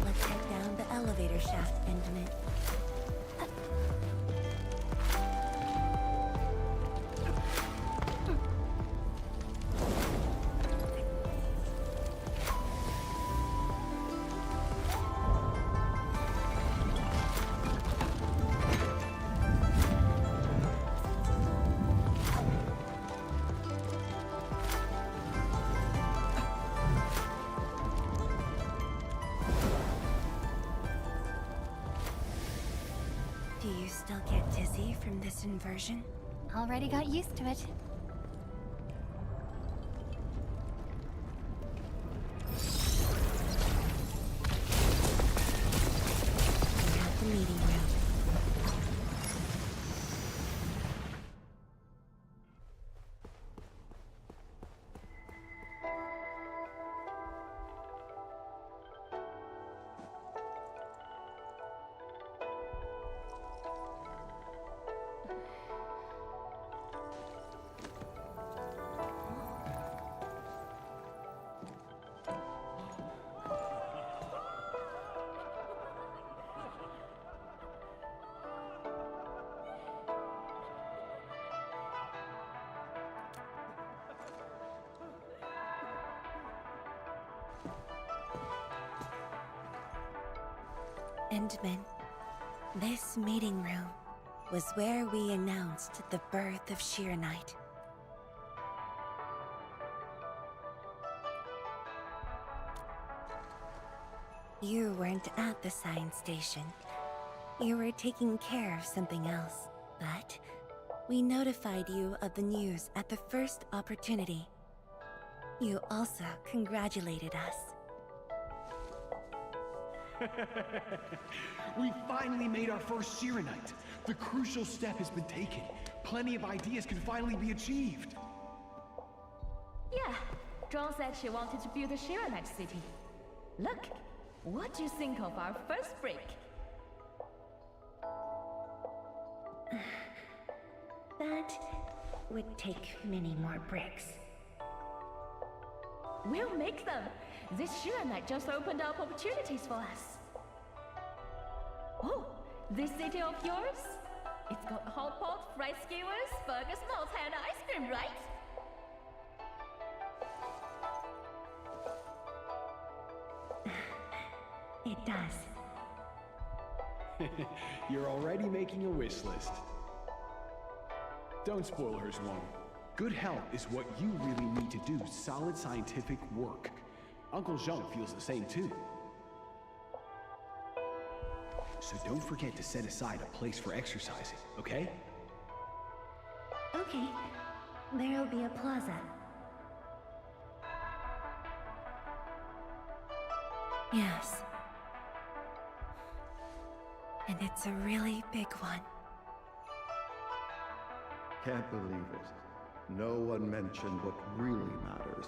Let's head down the elevator shaft, Endman. Do you still get dizzy from this inversion? Already got used to it. We're at the meeting room. Endman, this meeting room was where we announced the birth of Sheernight. You weren't at the science station. You were taking care of something else, but we notified you of the news at the first opportunity. You also congratulated us. We finally made our first Sheeranite. The crucial step has been taken. Plenty of ideas can finally be achieved. Yeah, John said she wanted to build a Sheeranite city. Look, what do you think of our first break? That would take many more bricks. We'll make them. This Sheeranite just opened up opportunities for us. Oh, this city of yours? It's got hot pot, fried skewers, burgers, malts, and ice cream, right? It does. You're already making a wish list. Don't spoil hers, one. Good health is what you really need to do solid scientific work. Uncle Jean feels the same too. So don't forget to set aside a place for exercising, okay? Okay, there'll be a plaza. Yes. And it's a really big one. Can't believe it. No one mentioned what really matters.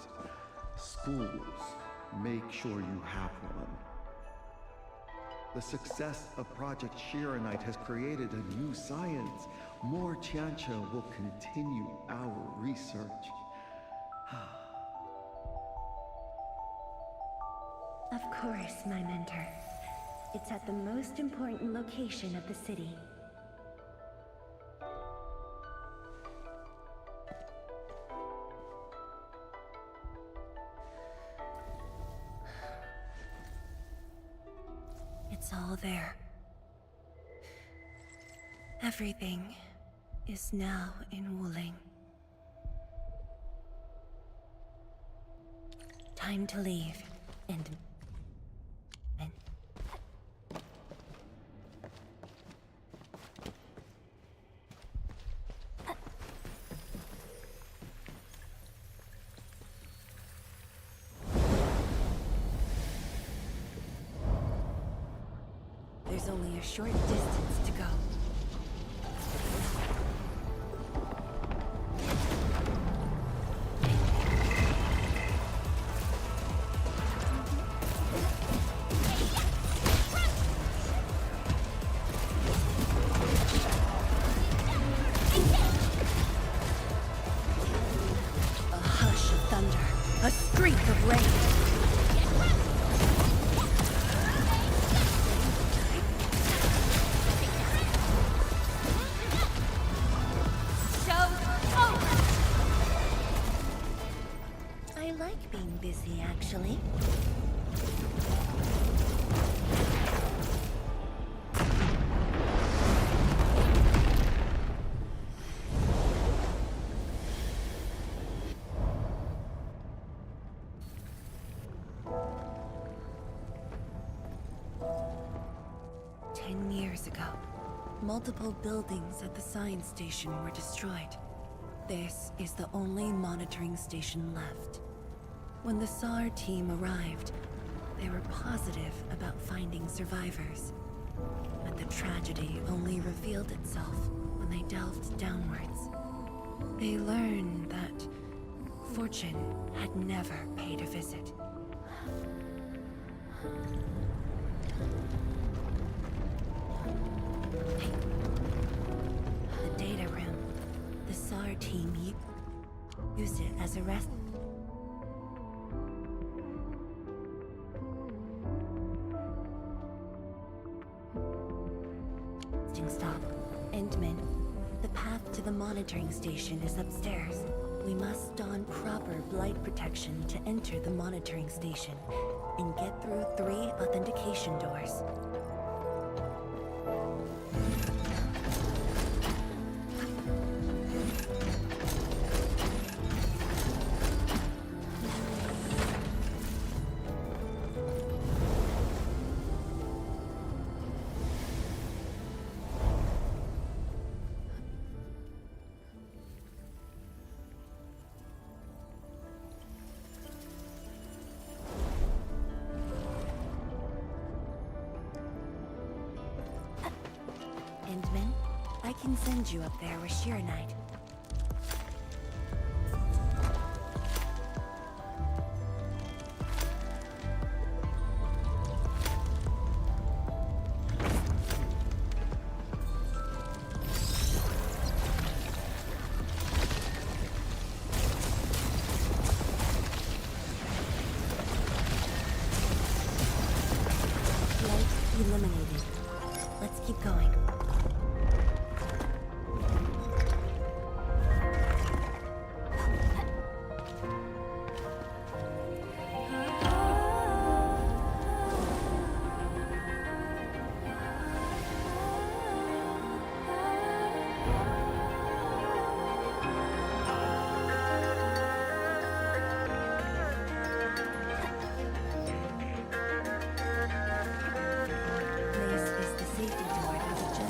Schools. Make sure you have one. The success of Project Sheeranite has created a new science. More Tiantia will continue our research. Of course, my mentor. It's at the most important location of the city. It's all there. Everything is now in Wuling. Time to leave, and... There's only a short distance to go. A hush of thunder, a streak of rain. Busy, actually. Years ago, multiple buildings at the science station were destroyed. This is the only monitoring station left. When the SAR team arrived, they were positive about finding survivors. But the tragedy only revealed itself when they delved downwards. They learned that fortune had never paid a visit. The data room. The SAR team used it as a rest. Stop. Endman, the path to the monitoring station is upstairs. We must don proper blight protection to enter the monitoring station and get through 3 authentication doors. I can send you up there with Shiranite. Light eliminated. Let's keep going. This is the safety door that was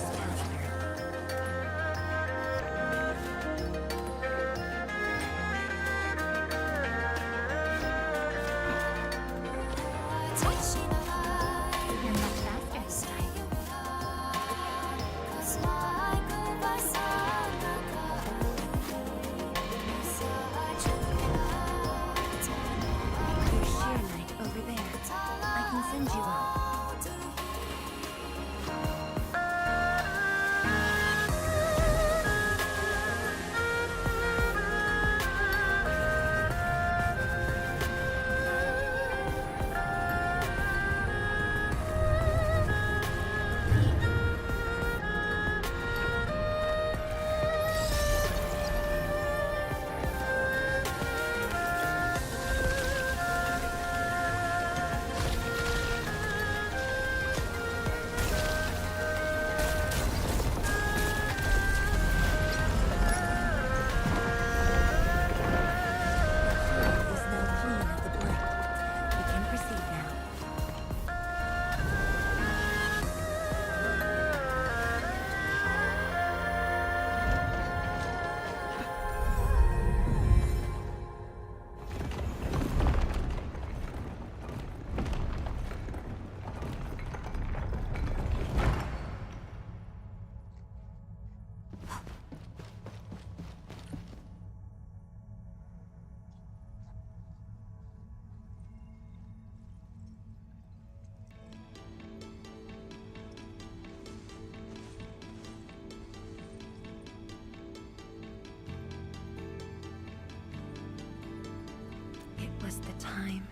was the time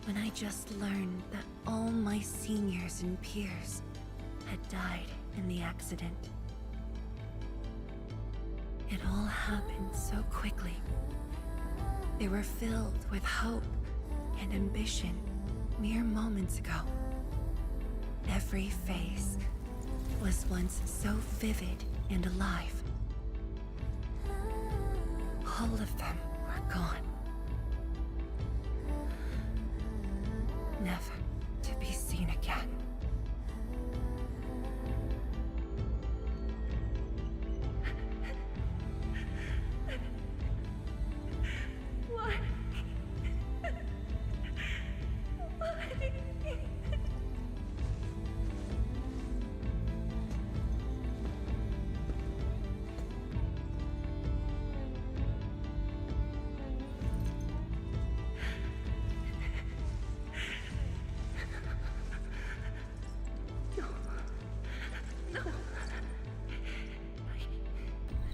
when I just learned that all my seniors and peers had died in the accident. It all happened so quickly. They were filled with hope and ambition mere moments ago. Every face was once so vivid and alive. All of them were gone. Never to be seen again. Why?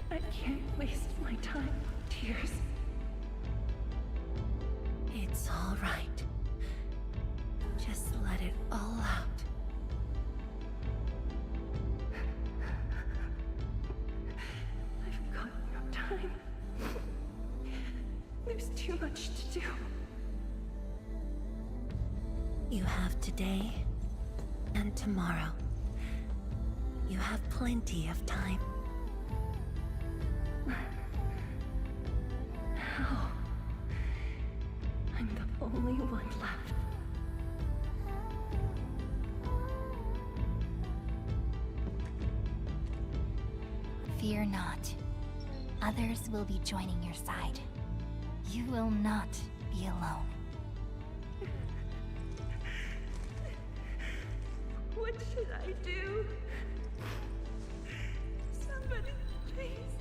I can't waste my time. Tears. It's all right. Just let it all out. I've got no time. There's too much to do. You have today and tomorrow. You have plenty of time. How? I'm the only one left. Fear not. Others will be joining your side. You will not be alone. What should I do? Somebody, please.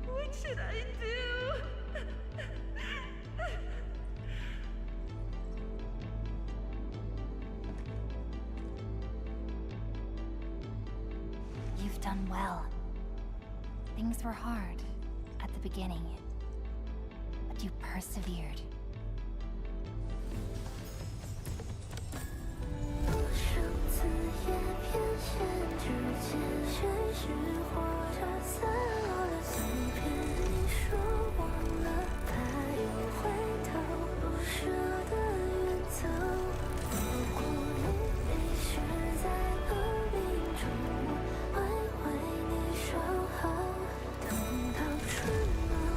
What should I do? You've done well. Things were hard at the beginning, but you persevered.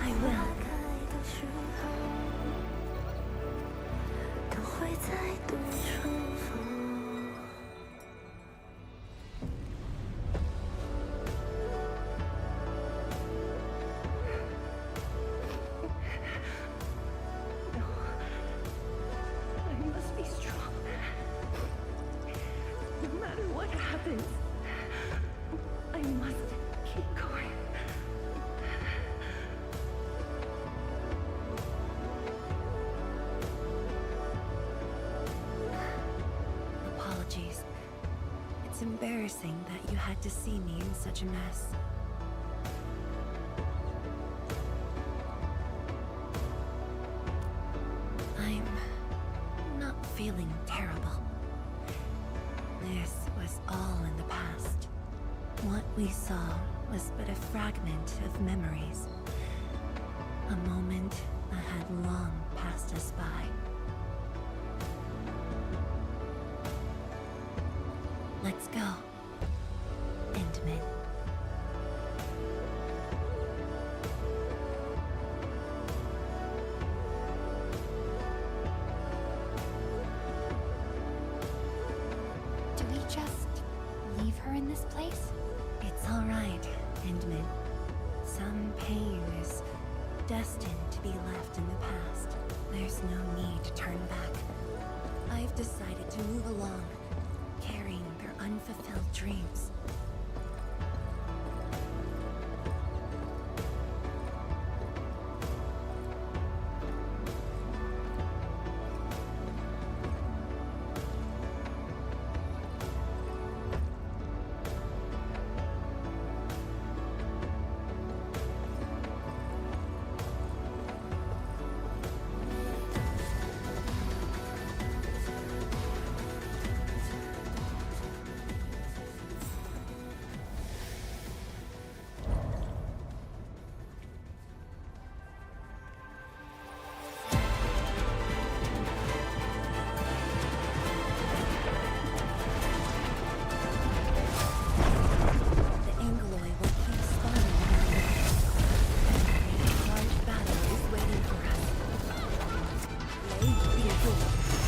I will. I must be strong. No matter what happens, I must keep going. Apologies. It's embarrassing that you had to see me in such a mess. I'm not feeling terrible. This was all in the past. What we saw was but a fragment of memories. A moment that had long passed us by. Let's go, Endman. Do we just leave her in this place? It's all right, Endman. Some pain is destined to be left in the past. There's no need to turn back. I've decided to move along, carrying their unfulfilled dreams.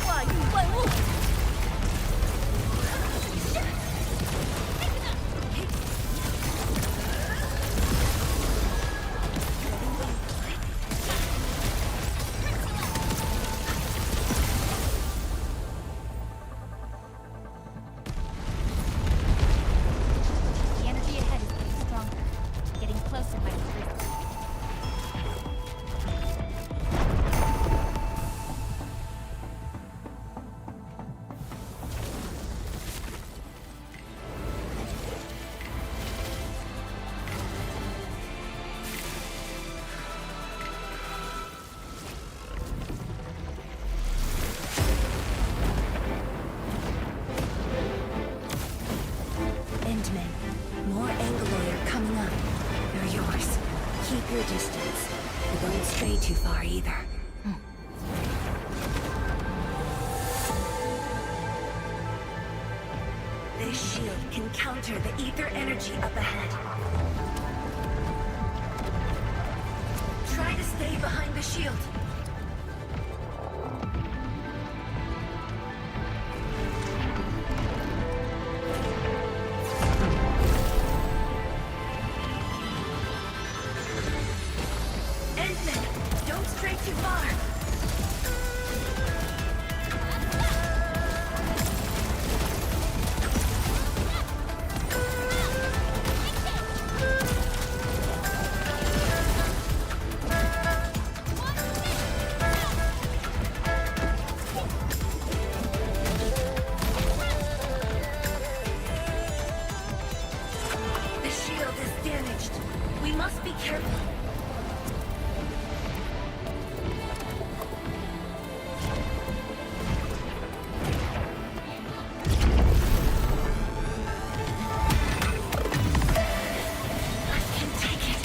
化育万物。The energy ahead is getting stronger, getting closer by the grid. Endman, more Angaloy are coming up. They're yours. Keep your distance, but don't stray too far either. This shield can counter the ether energy up ahead. Try to stay behind the shield. Endman, don't stray too far. The shield is damaged. We must be careful. I can take it.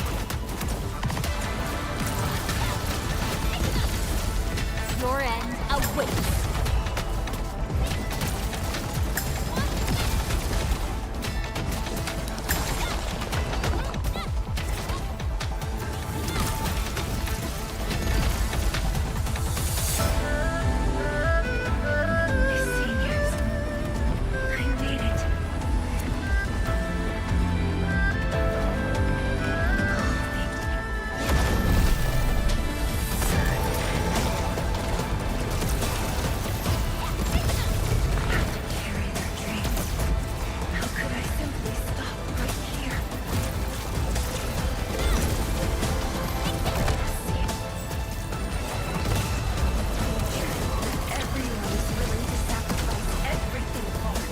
Your end awaits. The seniors. I made it. Carry their dreams. How could I simply stop right here? Everyone is willing to sacrifice everything for it.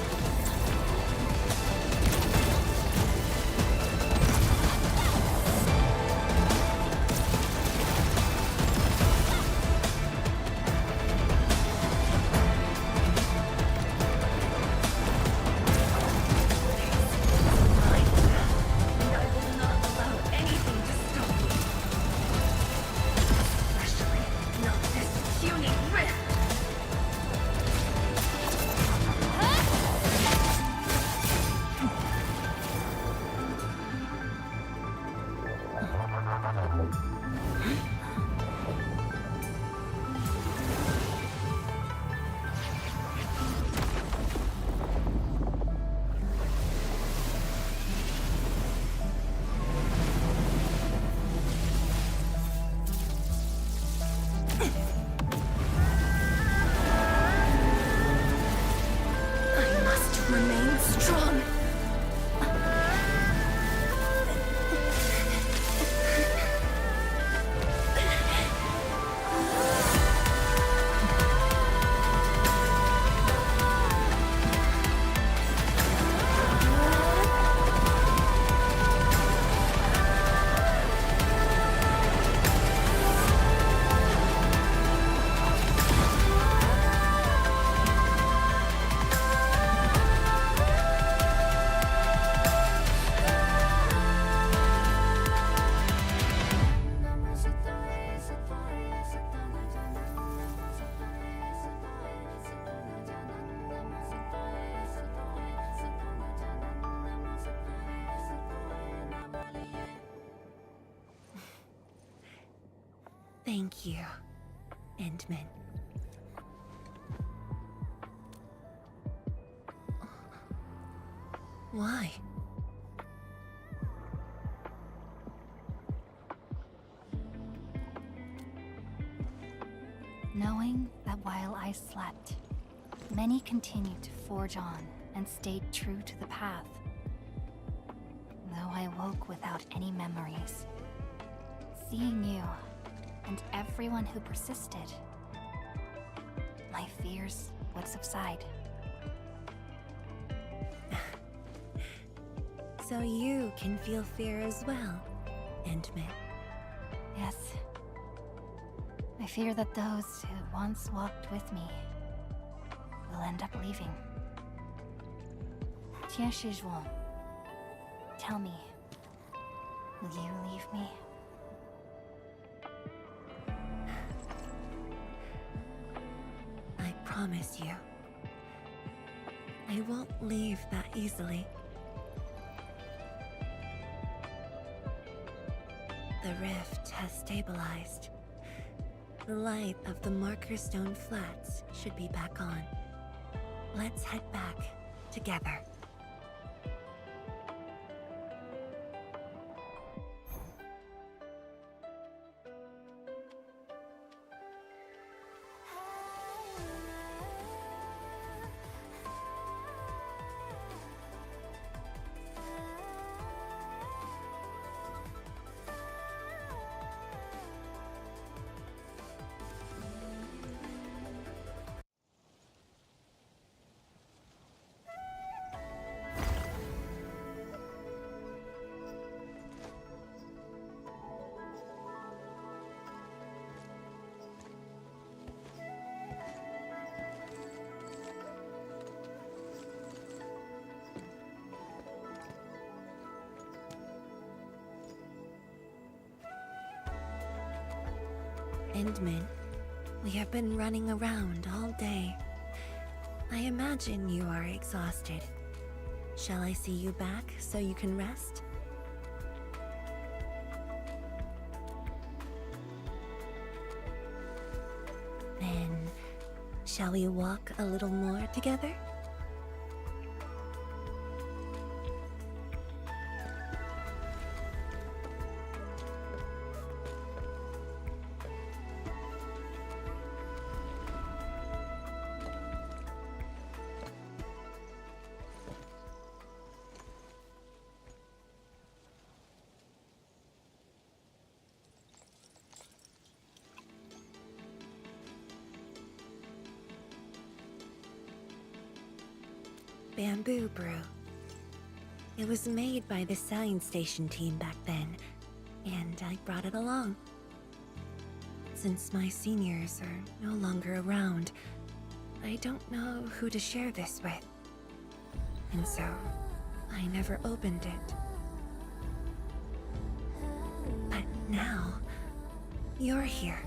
Mine now, and I will not allow anything to stop me. Especially not this puny rift. I must remain strong. Thank you, Endman. Why? Knowing that while I slept, many continued to forge on and stayed true to the path. Though I woke without any memories, seeing you and everyone who persisted, my fears would subside. So you can feel fear as well, Endman. Yes. I fear that those who once walked with me will end up leaving. Tianshizhuang, tell me, will you leave me? I promise you, I won't leave that easily. The rift has stabilized. The light of the Marker Stone Flats should be back on. Let's head back together. Endman, we have been running around all day. I imagine you are exhausted. Shall I see you back so you can rest? Then, shall we walk a little more together? Bamboo brew. It was made by the science station team back then, and I brought it along. Since my seniors are no longer around, I don't know who to share this with. And so, I never opened it. But now, you're here.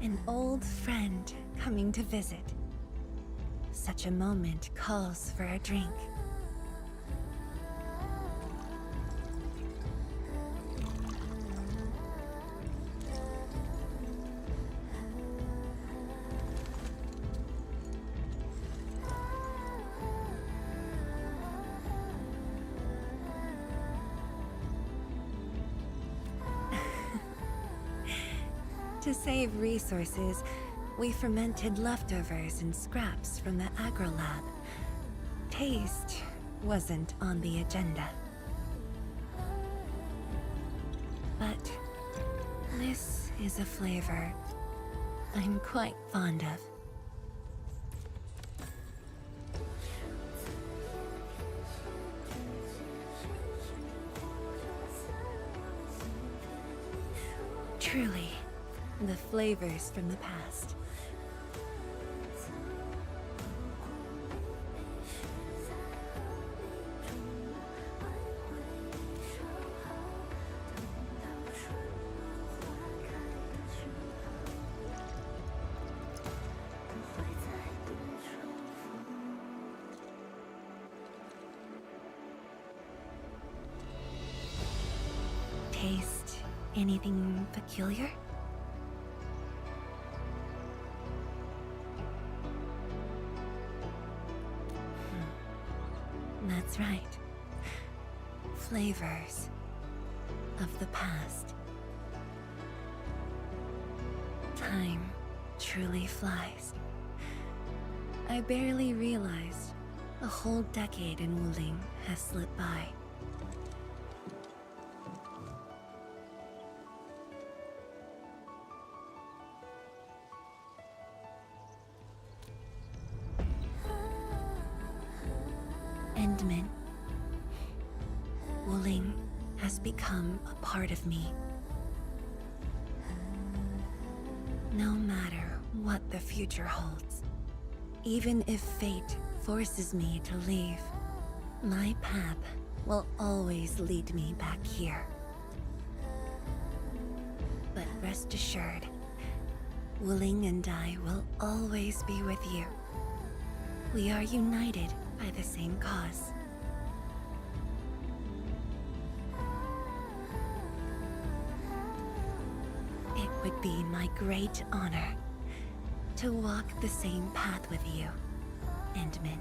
An old friend coming to visit. Such a moment calls for a drink. To save resources, we fermented leftovers and scraps from the agro lab. Taste wasn't on the agenda. But this is a flavor I'm quite fond of. Truly, the flavors from the past. Taste anything peculiar? That's right. Flavors of the past. Time truly flies. I barely realized a whole decade in Wuling has slipped by. Endman. Wuling has become a part of me. No matter what the future holds, even if fate forces me to leave, my path will always lead me back here. But rest assured, Wuling and I will always be with you. We are united by the same cause. It would be my great honor to walk the same path with you, Endman.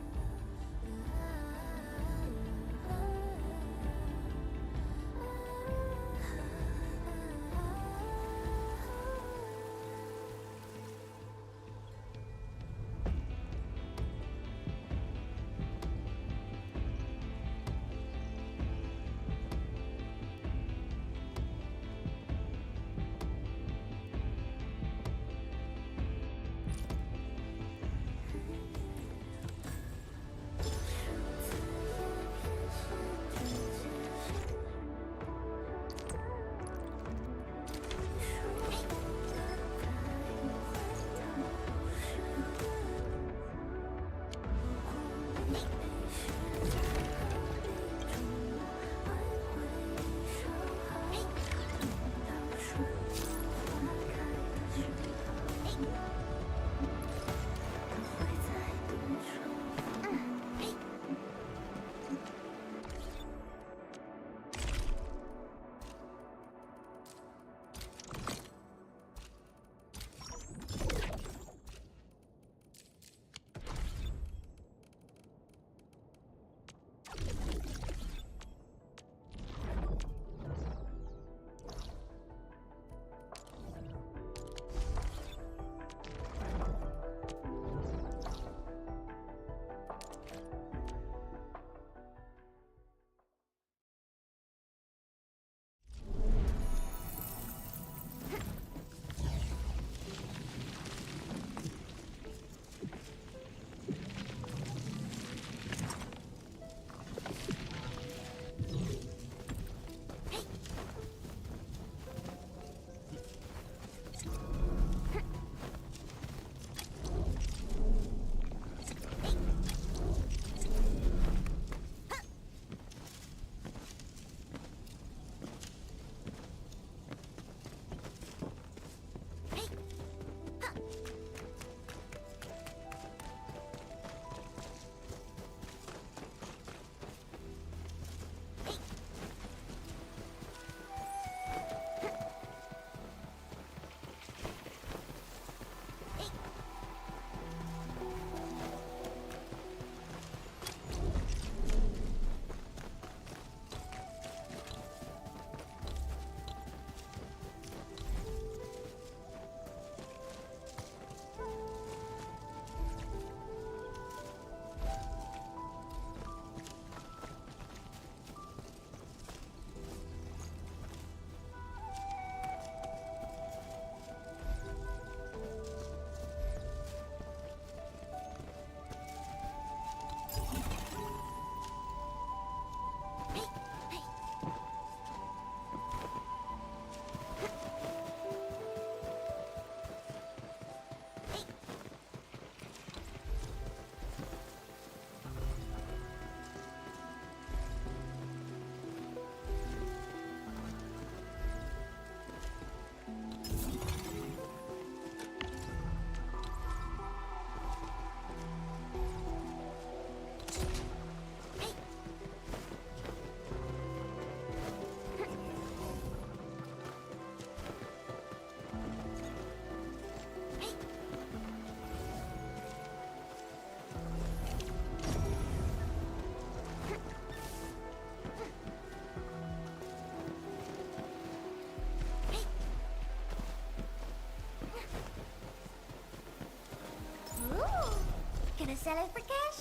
Wanna sell it for cash?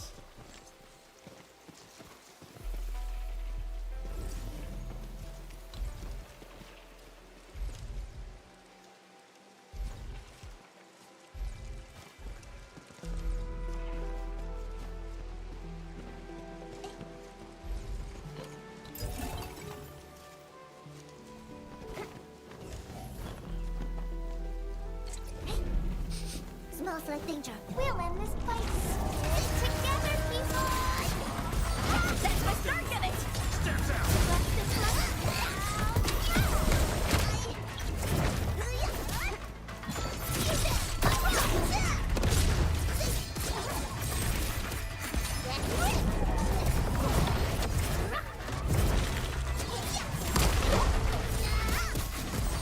Smells like danger. We'll end this fight. Stick together, people! That's my start of it! Steps out!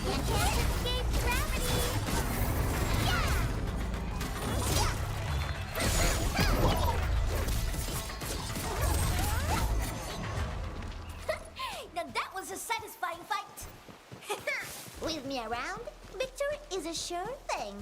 You can't escape gravity! Now that was a satisfying fight! With me around, victory is a sure thing.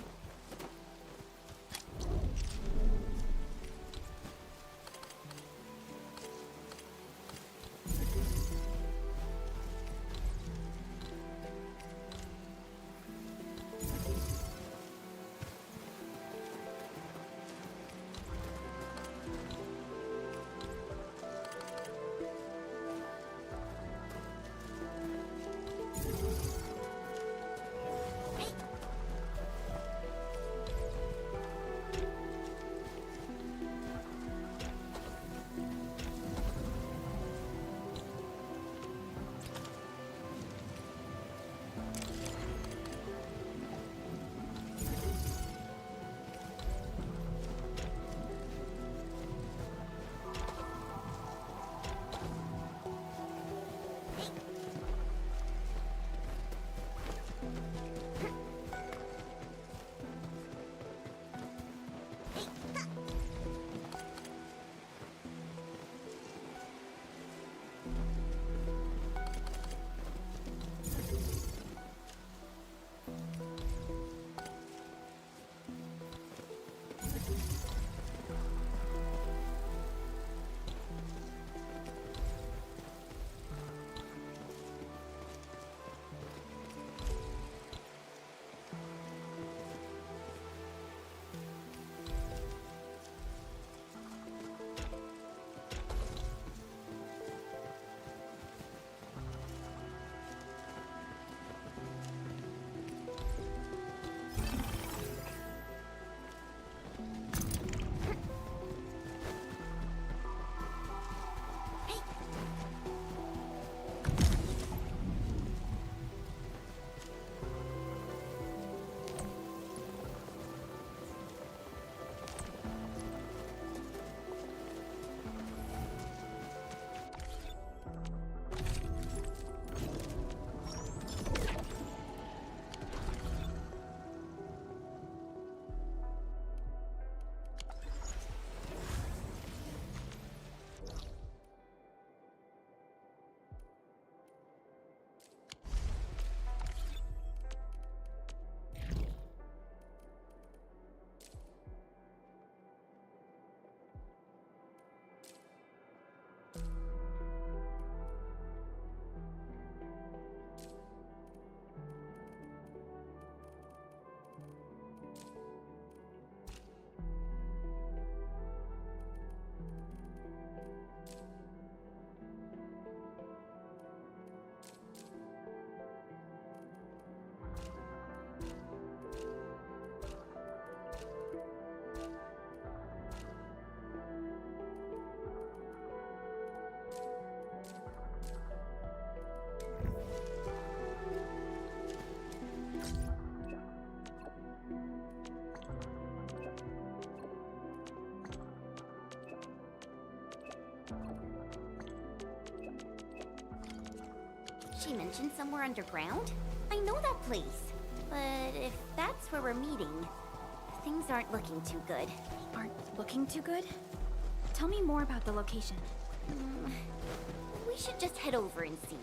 She mentioned somewhere underground? I know that place. But if that's where we're meeting, things aren't looking too good. Aren't looking too good? Tell me more about the location. We should just head over and see.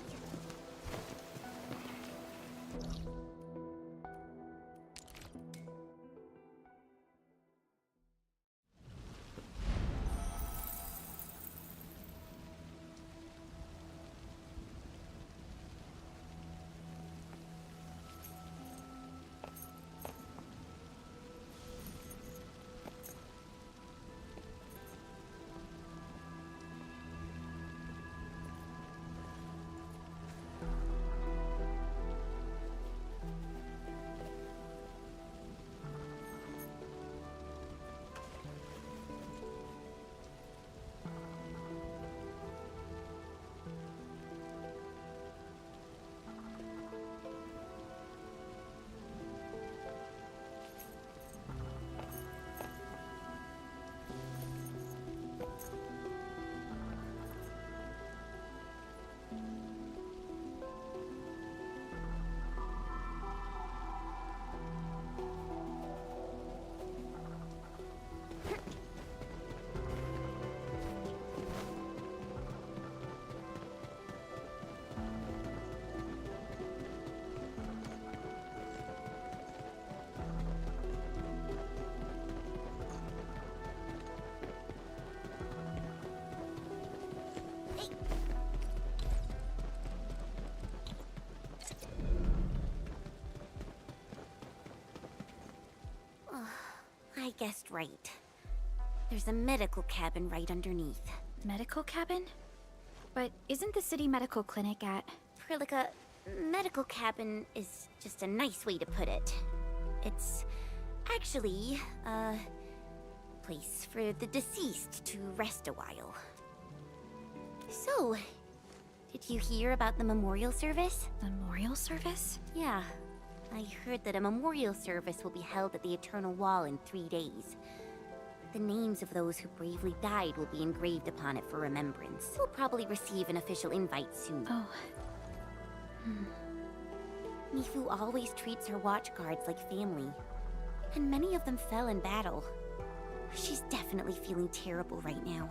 I guessed right. There's a medical cabin right underneath. Medical cabin? But isn't the city medical clinic at... Prilika, medical cabin is just a nice way to put it. It's actually a place for the deceased to rest a while. So, did you hear about the memorial service? Memorial service? Yeah. I heard that a memorial service will be held at the Eternal Wall in 3 days. The names of those who bravely died will be engraved upon it for remembrance. We'll probably receive an official invite soon. Oh. Mifu always treats her watch guards like family, and many of them fell in battle. She's definitely feeling terrible right now.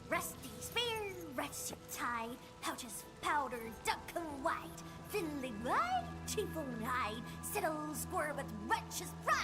Rusty spear, ratchet tie, pouches powder, duck white, finley white, chiffon hide, settle square with wretch's pride.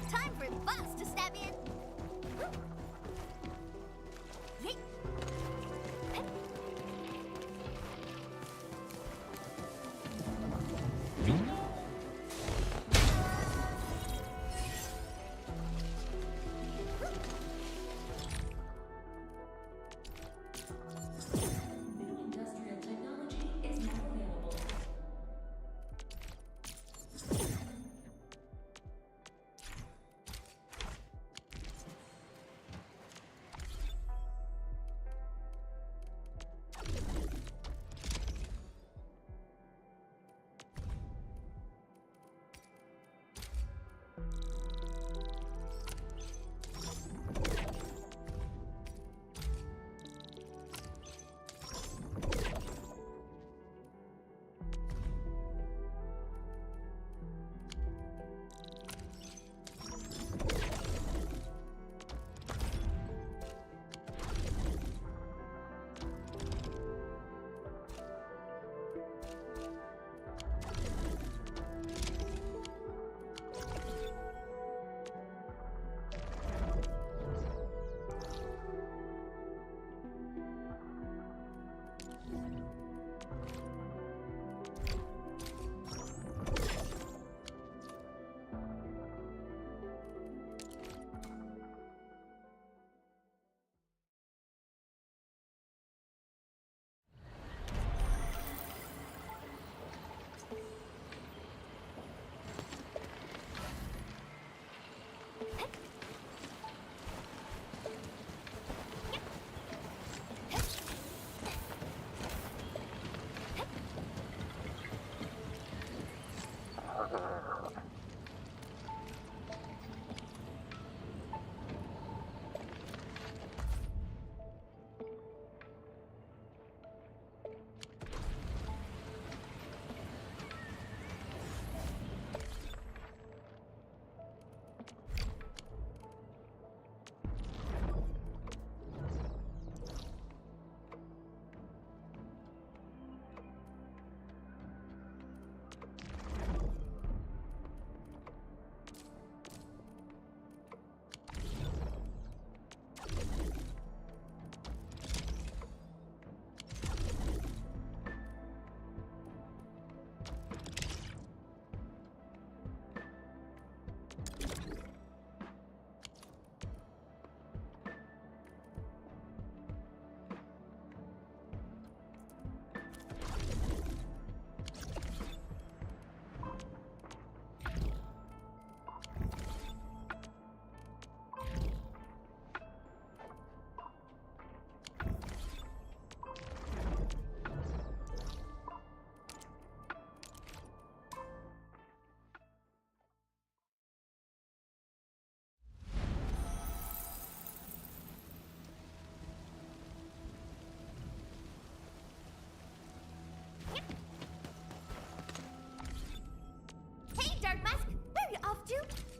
Time for the boss to step in. Yeet.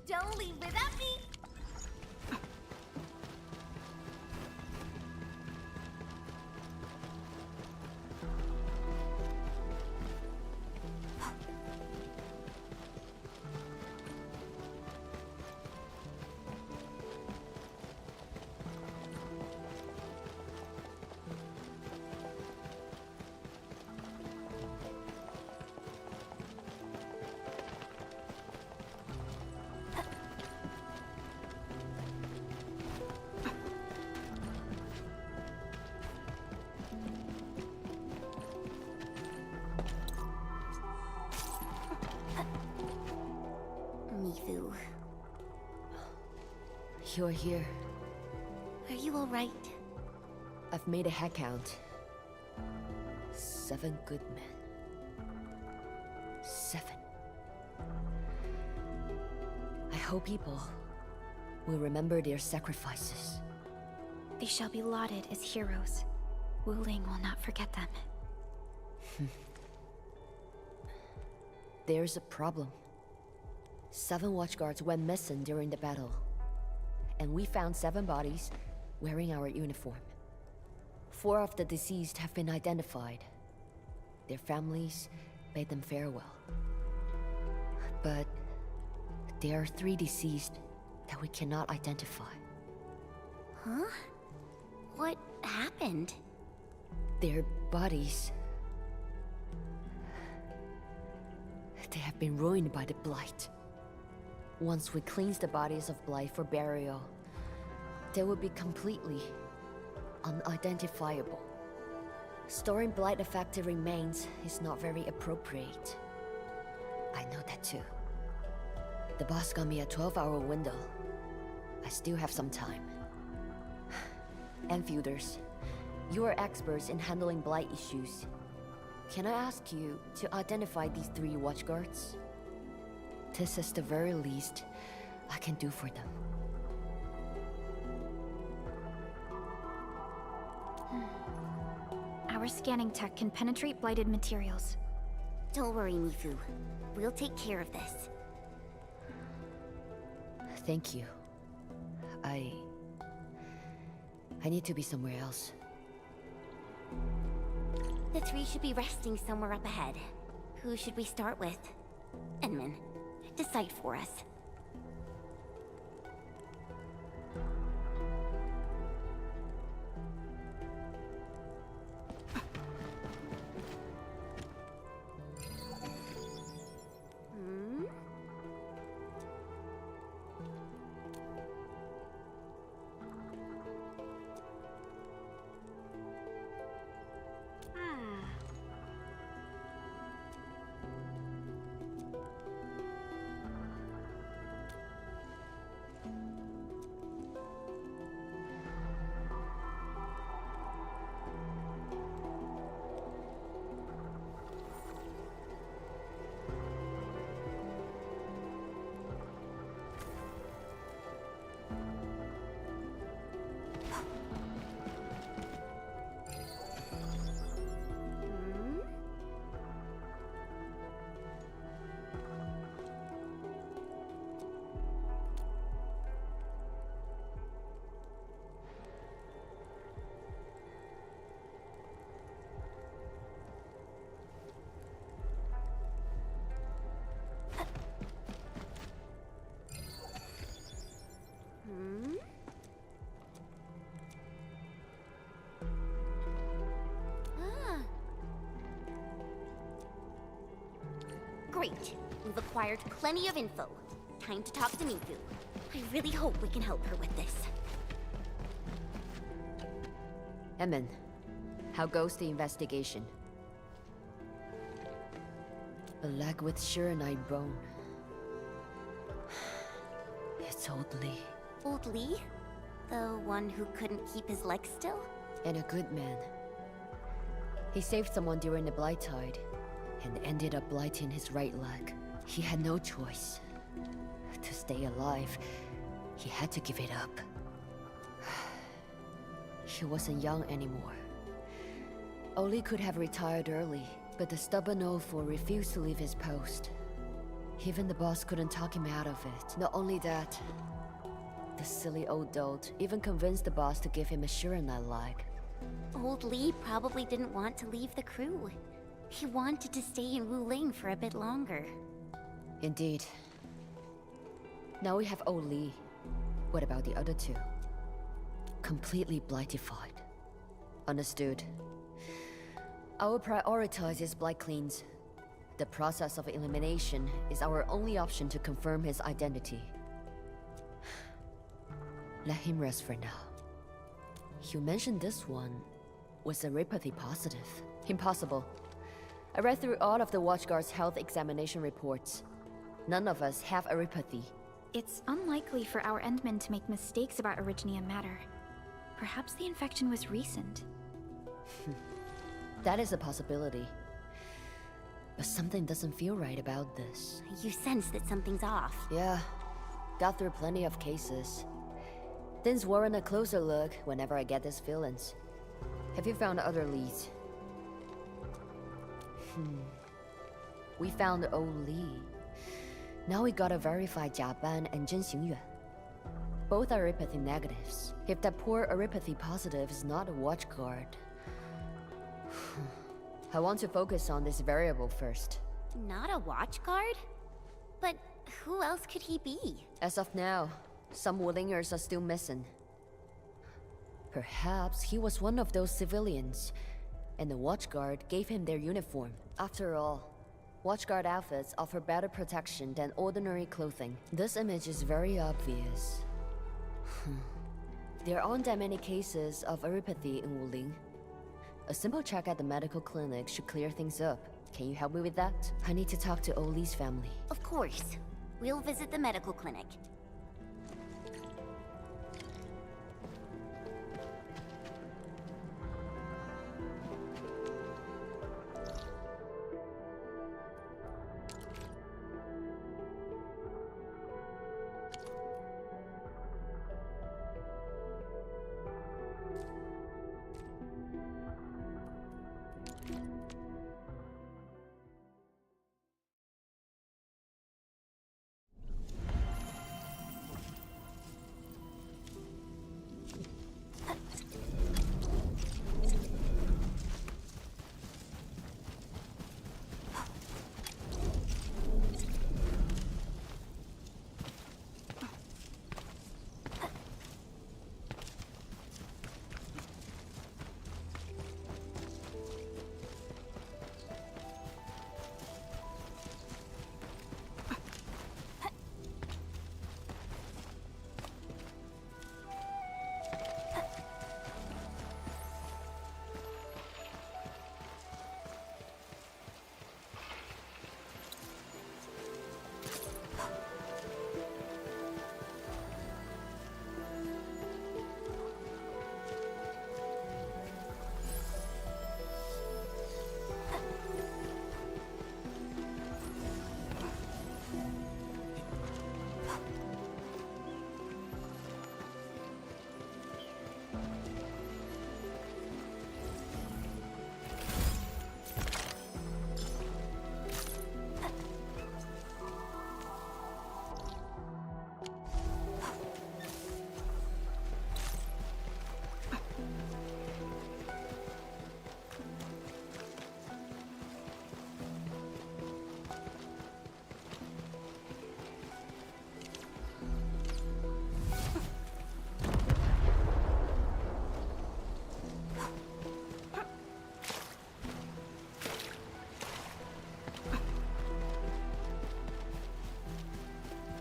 Don't leave without me! Mifu. You're here. Are you alright? I've made a head count. 7 good men. 7. I hope people will remember their sacrifices. They shall be lauded as heroes. Wuling will not forget them. There's a problem. 7 watchguards went missing during the battle. And we found 7 bodies wearing our uniform. 4 of the deceased have been identified. Their families bade them farewell. But there are 3 deceased that we cannot identify. Huh? What happened? Their bodies... they have been ruined by the Blight. Once we cleanse the bodies of Blight for burial, they will be completely unidentifiable. Storing Blight-affected remains is not very appropriate. I know that too. The boss got me a 12-hour window. I still have some time. Enfielders, you are experts in handling Blight issues. Can I ask you to identify these 3 watchguards? This is the very least I can do for them. Our scanning tech can penetrate blighted materials. Don't worry, Mifu. We'll take care of this. Thank you. I need to be somewhere else. The three should be resting somewhere up ahead. Who should we start with? Enman, decide for us. Great. We've acquired plenty of info. Time to talk to Mifu. I really hope we can help her with this. Emmen, how goes the investigation? A leg with Shiranite bone. It's Old Lee. Old Lee? The one who couldn't keep his leg still? And a good man. He saved someone during the Blight Tide, and ended up blighting his right leg. He had no choice. To stay alive, he had to give it up. He wasn't young anymore. Oli could have retired early, but the stubborn Olfor refused to leave his post. Even the boss couldn't talk him out of it. Not only that, the silly old dolt even convinced the boss to give him a Shiranite leg. Old Lee probably didn't want to leave the crew. He wanted to stay in Wuling for a bit longer. Indeed. Now we have Old Lee. What about the other two? Completely blightified. Understood. I will prioritize his blight cleans. The process of elimination is our only option to confirm his identity. Let him rest for now. You mentioned this one was Aripathy positive. Impossible. I read through all of the Watchguard's health examination reports. None of us have Aripathy. It's unlikely for our Endmen to make mistakes about Originium matter. Perhaps the infection was recent. That is a possibility. But something doesn't feel right about this. You sense that something's off. Yeah. Got through plenty of cases. Things warrant a closer look whenever I get these feelings. Have you found other leads? We found Old Lee. Now we gotta verify Jia Ban and Zhen Xingyuan. Both are Aripathy negatives. If that poor Aripathy positive is not a Watchguard... I want to focus on this variable first. Not a Watchguard? But who else could he be? As of now, some Wulingers are still missing. Perhaps he was one of those civilians, and the Watchguard gave him their uniform. After all, Watchguard outfits offer better protection than ordinary clothing. This image is very obvious. There aren't that many cases of Aripathy in Wuling. A simple check at the medical clinic should clear things up. Can you help me with that? I need to talk to Oli's family. Of course. We'll visit the medical clinic.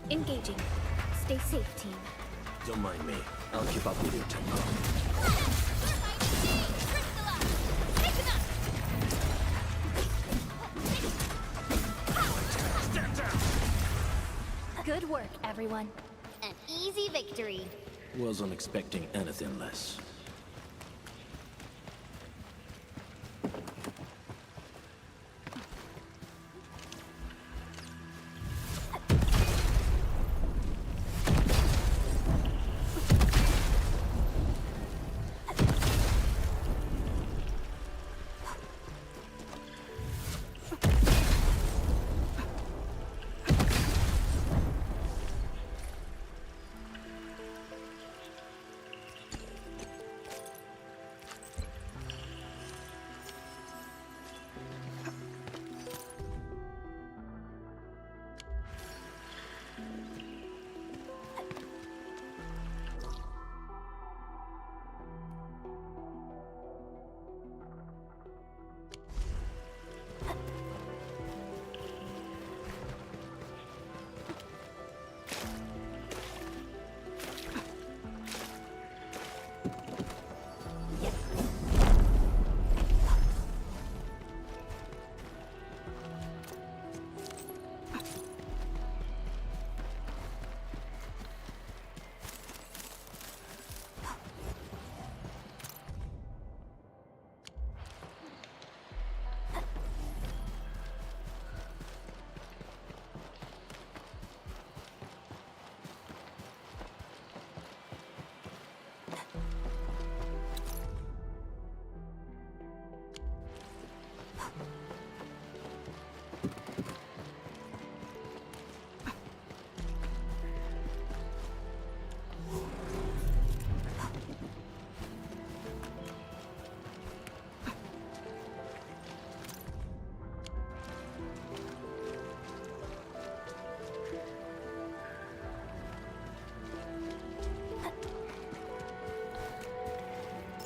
Engaging. Stay safe, team. Don't mind me. I'll keep up with your tempo. Good work, everyone. An easy victory. Wasn't expecting anything less.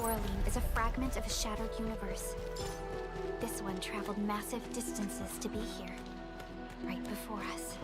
Oraline is a fragment of a shattered universe. This one traveled massive distances to be here, right before us.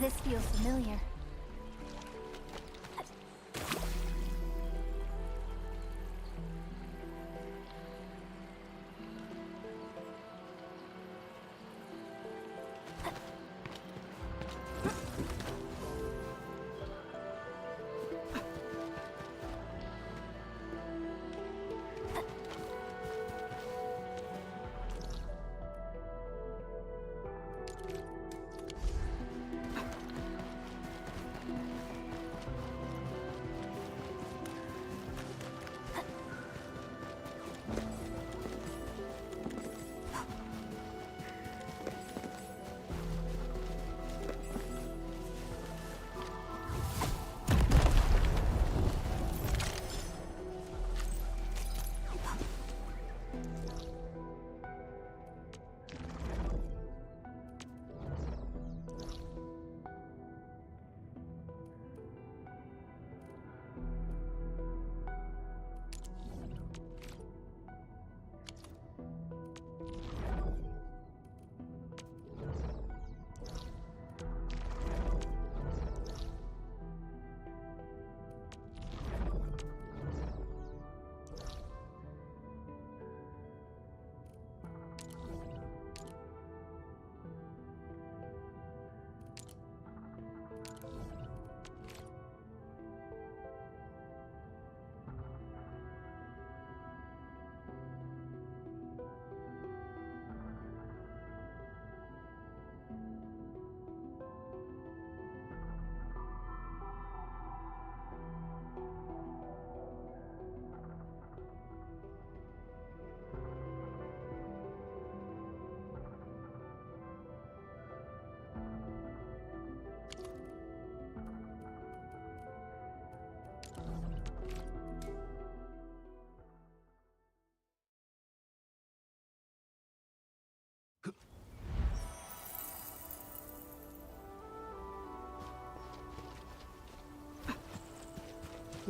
This feels familiar.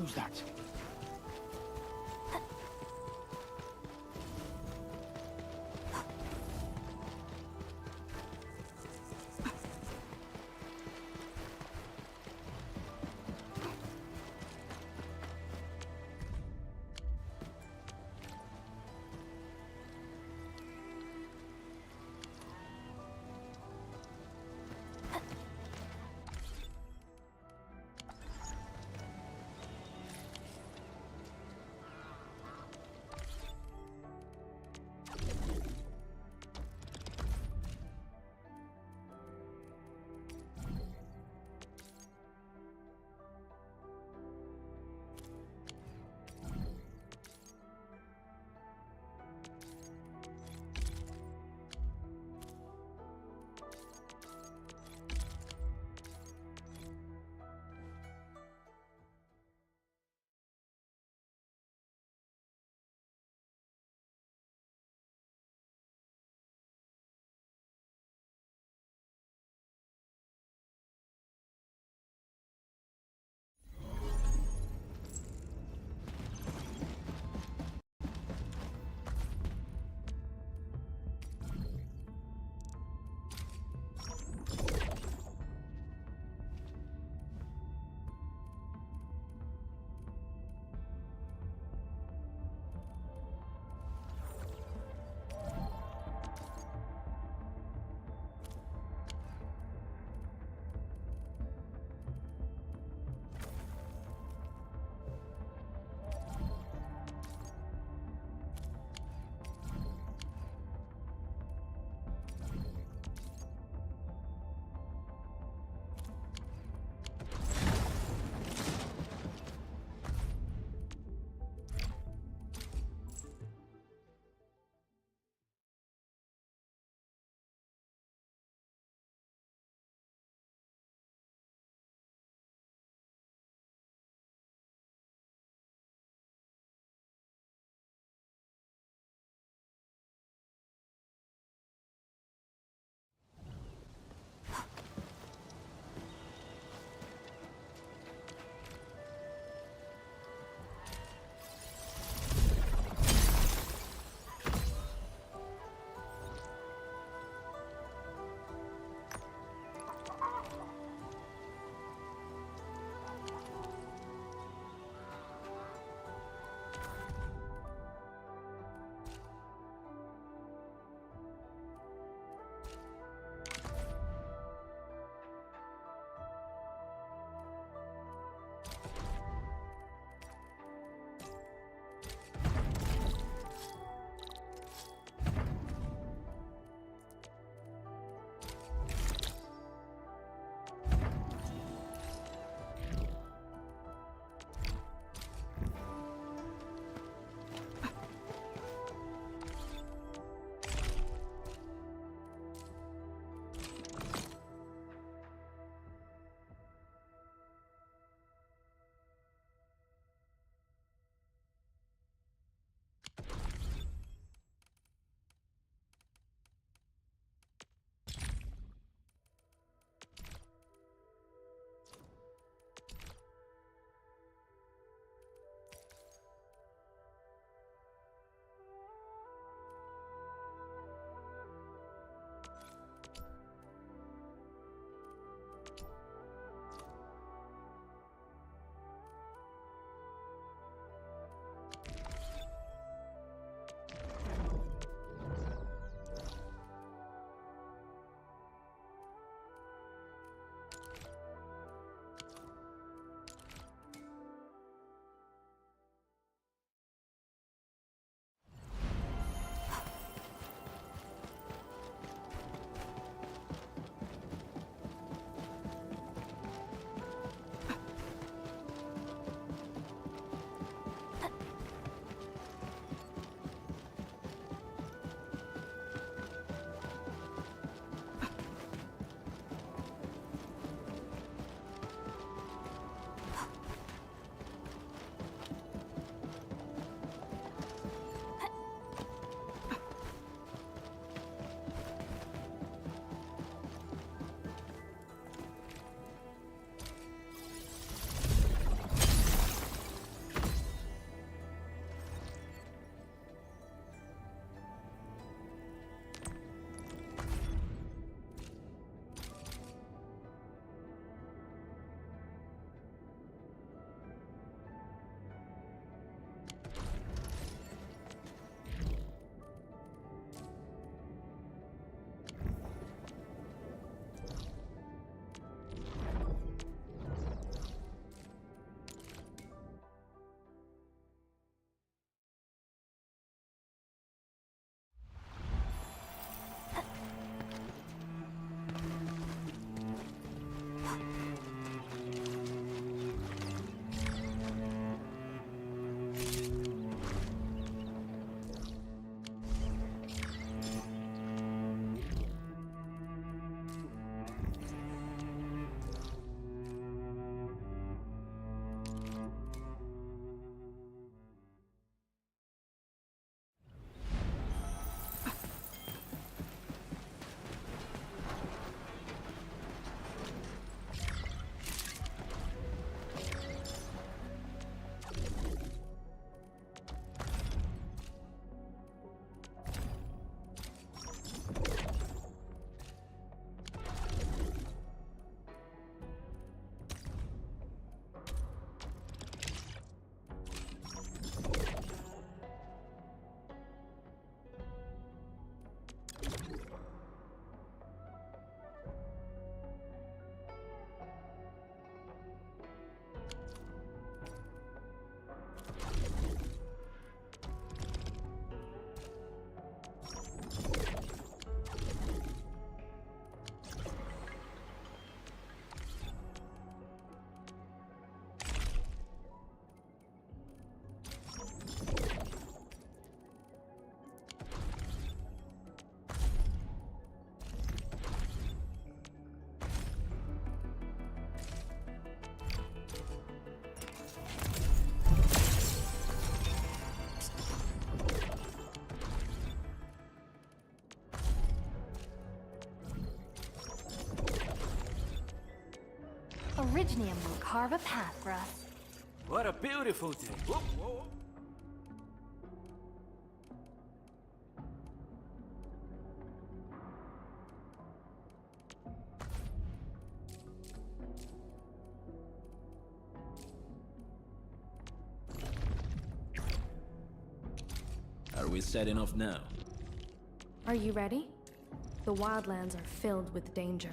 Who's that? Originium will carve a path for us. What a beautiful day. Whoa, whoa. Are we setting off now? Are you ready? The wildlands are filled with danger.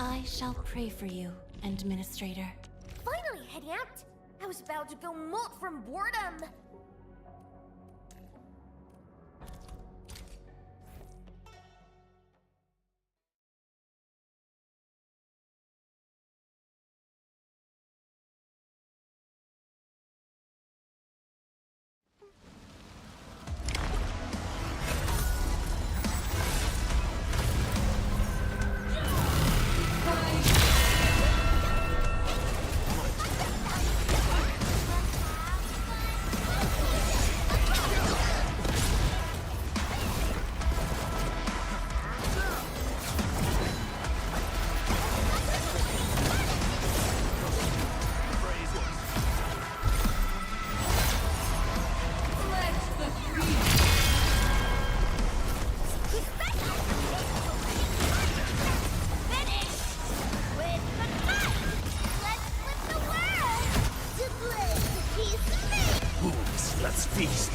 I shall pray for you, Administrator. Finally heading out! I was about to go molt from boredom! Let's feast.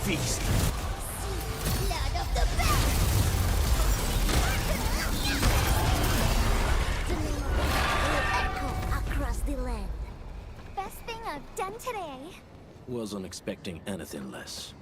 Feast. Blood of the best! The name of the battle will echo across the land. Best thing I've done today. Wasn't expecting anything less.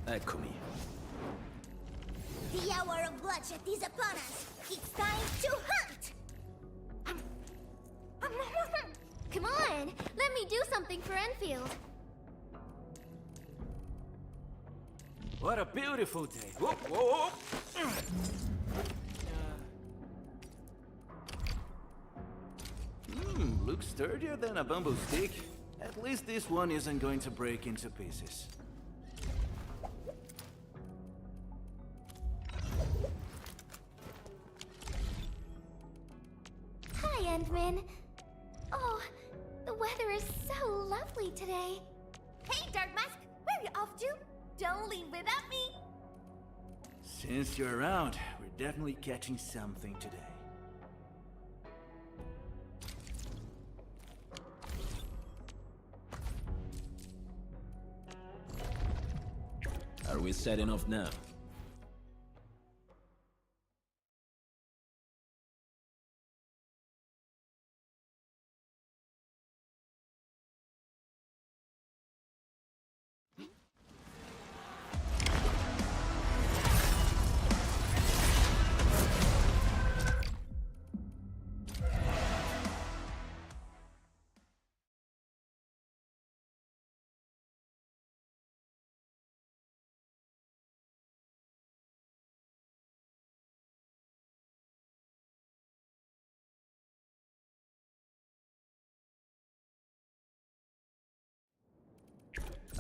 Eccomi. The hour of bloodshed is upon us. It's time to hunt! Come on, let me do something for Enfield. What a beautiful day. Whoa, whoa, whoa. Looks sturdier than a bamboo stick. At least this one isn't going to break into pieces. Hi, Endman. Oh, the weather is so lovely today. Hey, Dark Mask! Where are you off to? Don't leave without me! Since you're around, we're definitely catching something today. Are we setting off now?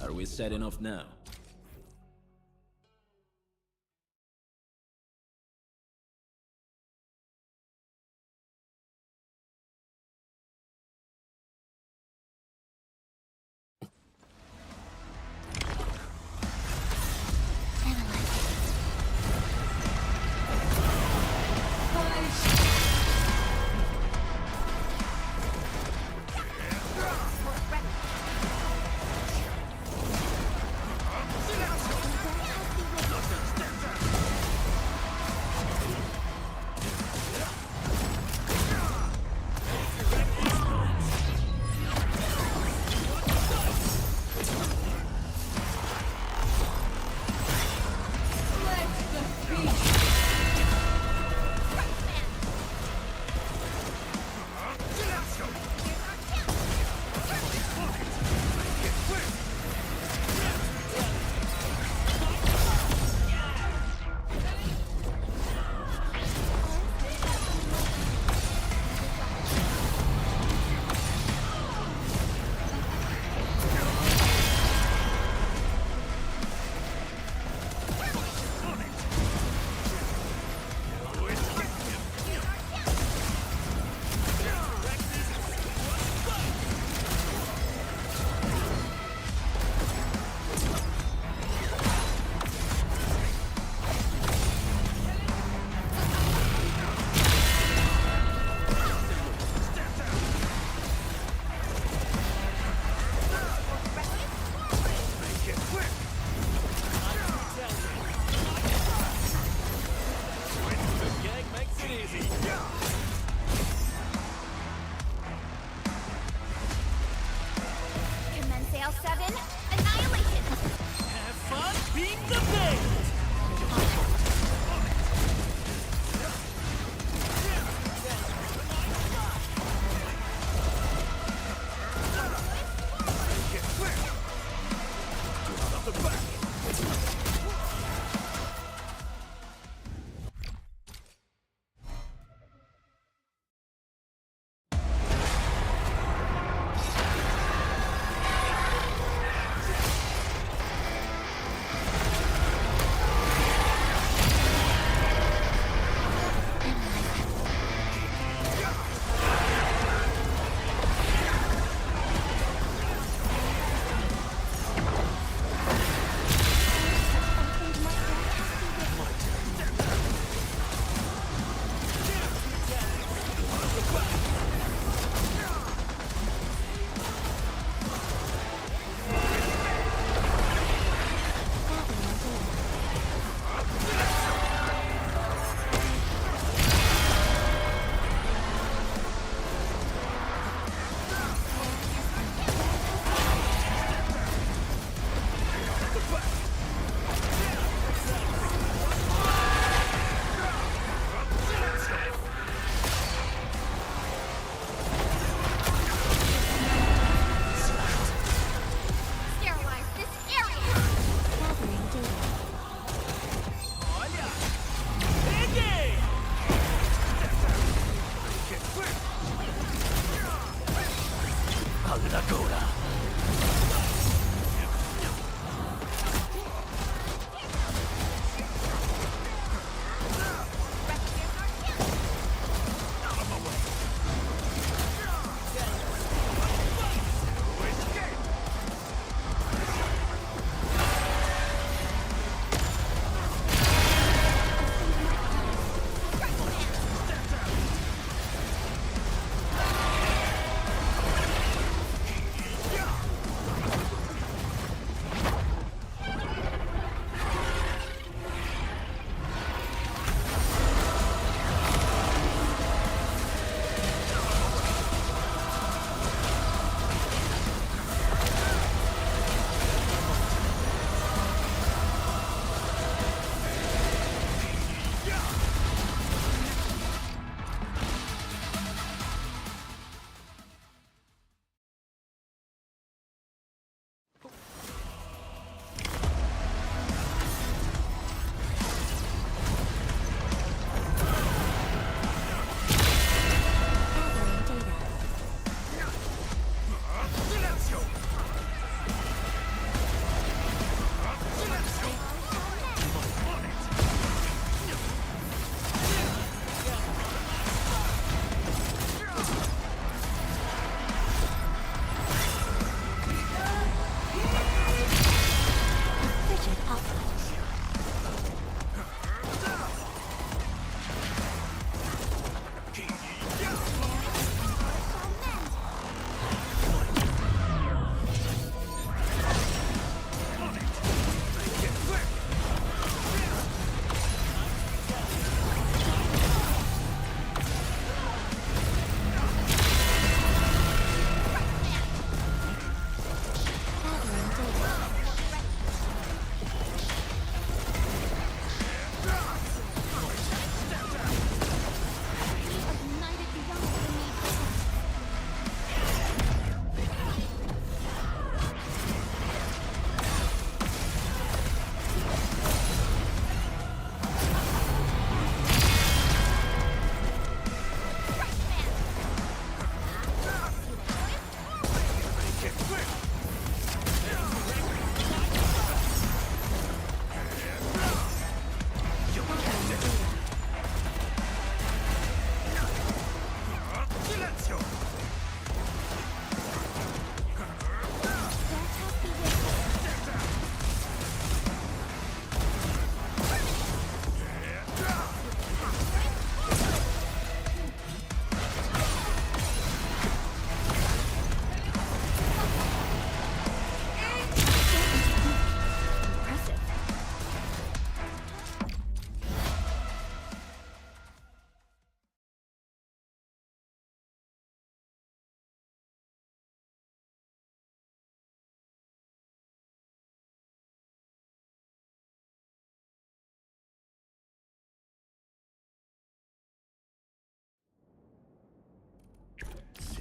Are we setting off now?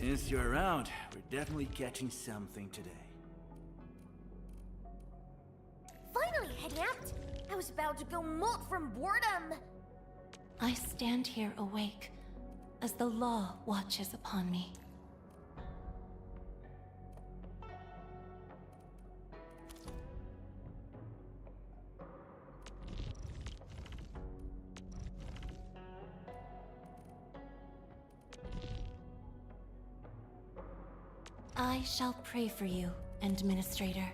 Since you're around, we're definitely catching something today. Finally, heading out! I was about to go molt from boredom! I stand here awake, as the law watches upon me. I shall pray for you, Administrator.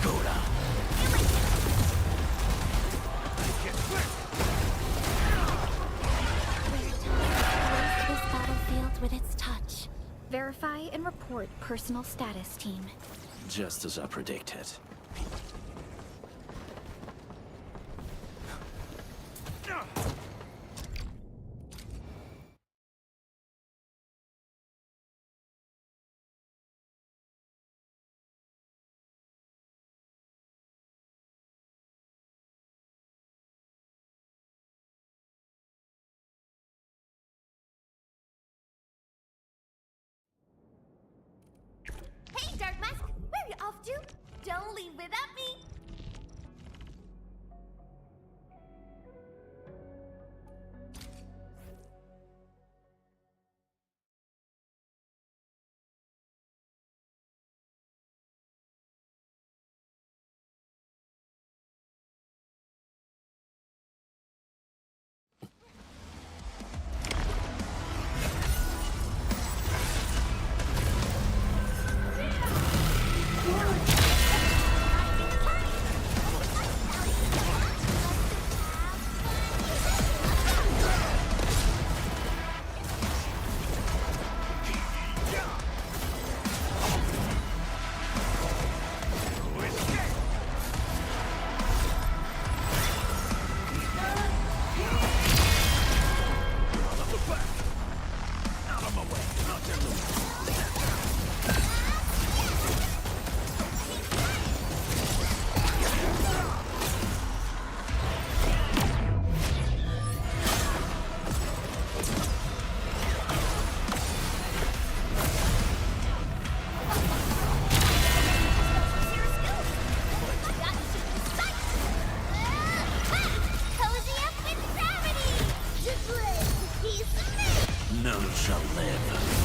Graced this battlefield with its touch. Verify and report personal status, team. Just as I predicted. Hey, Dark Mask! Where are you off to? Don't leave without me! None shall live.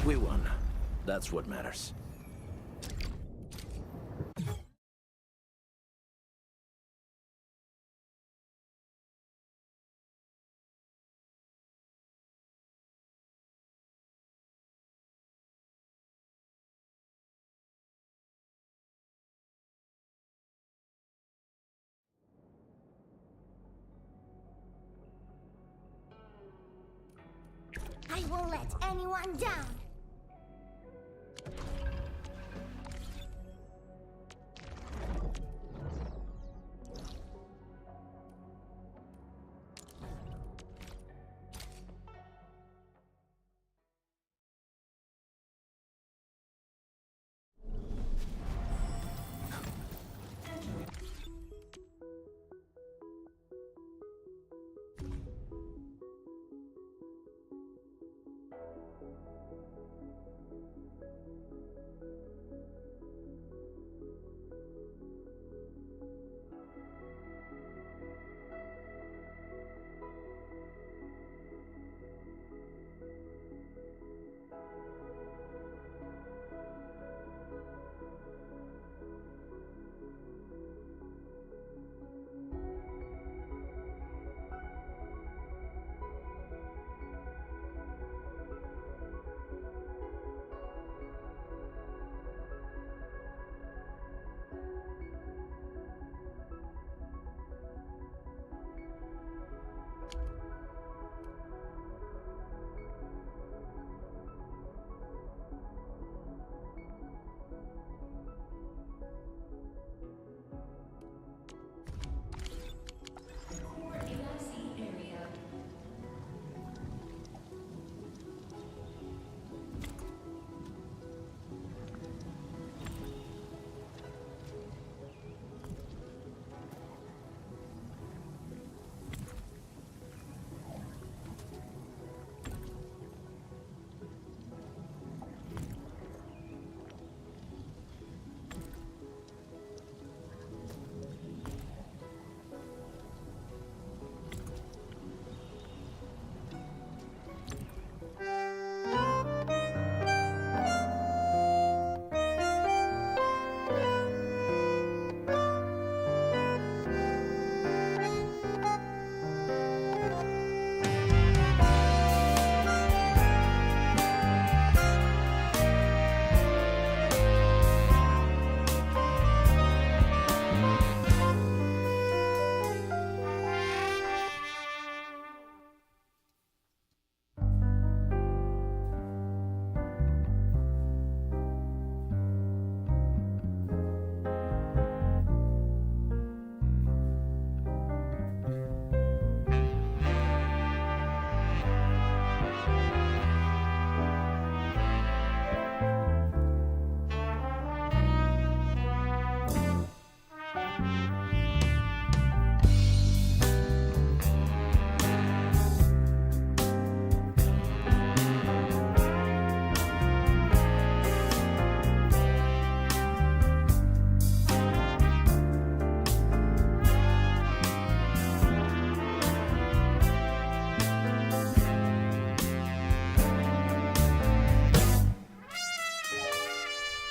We won. That's what matters. I won't let anyone down!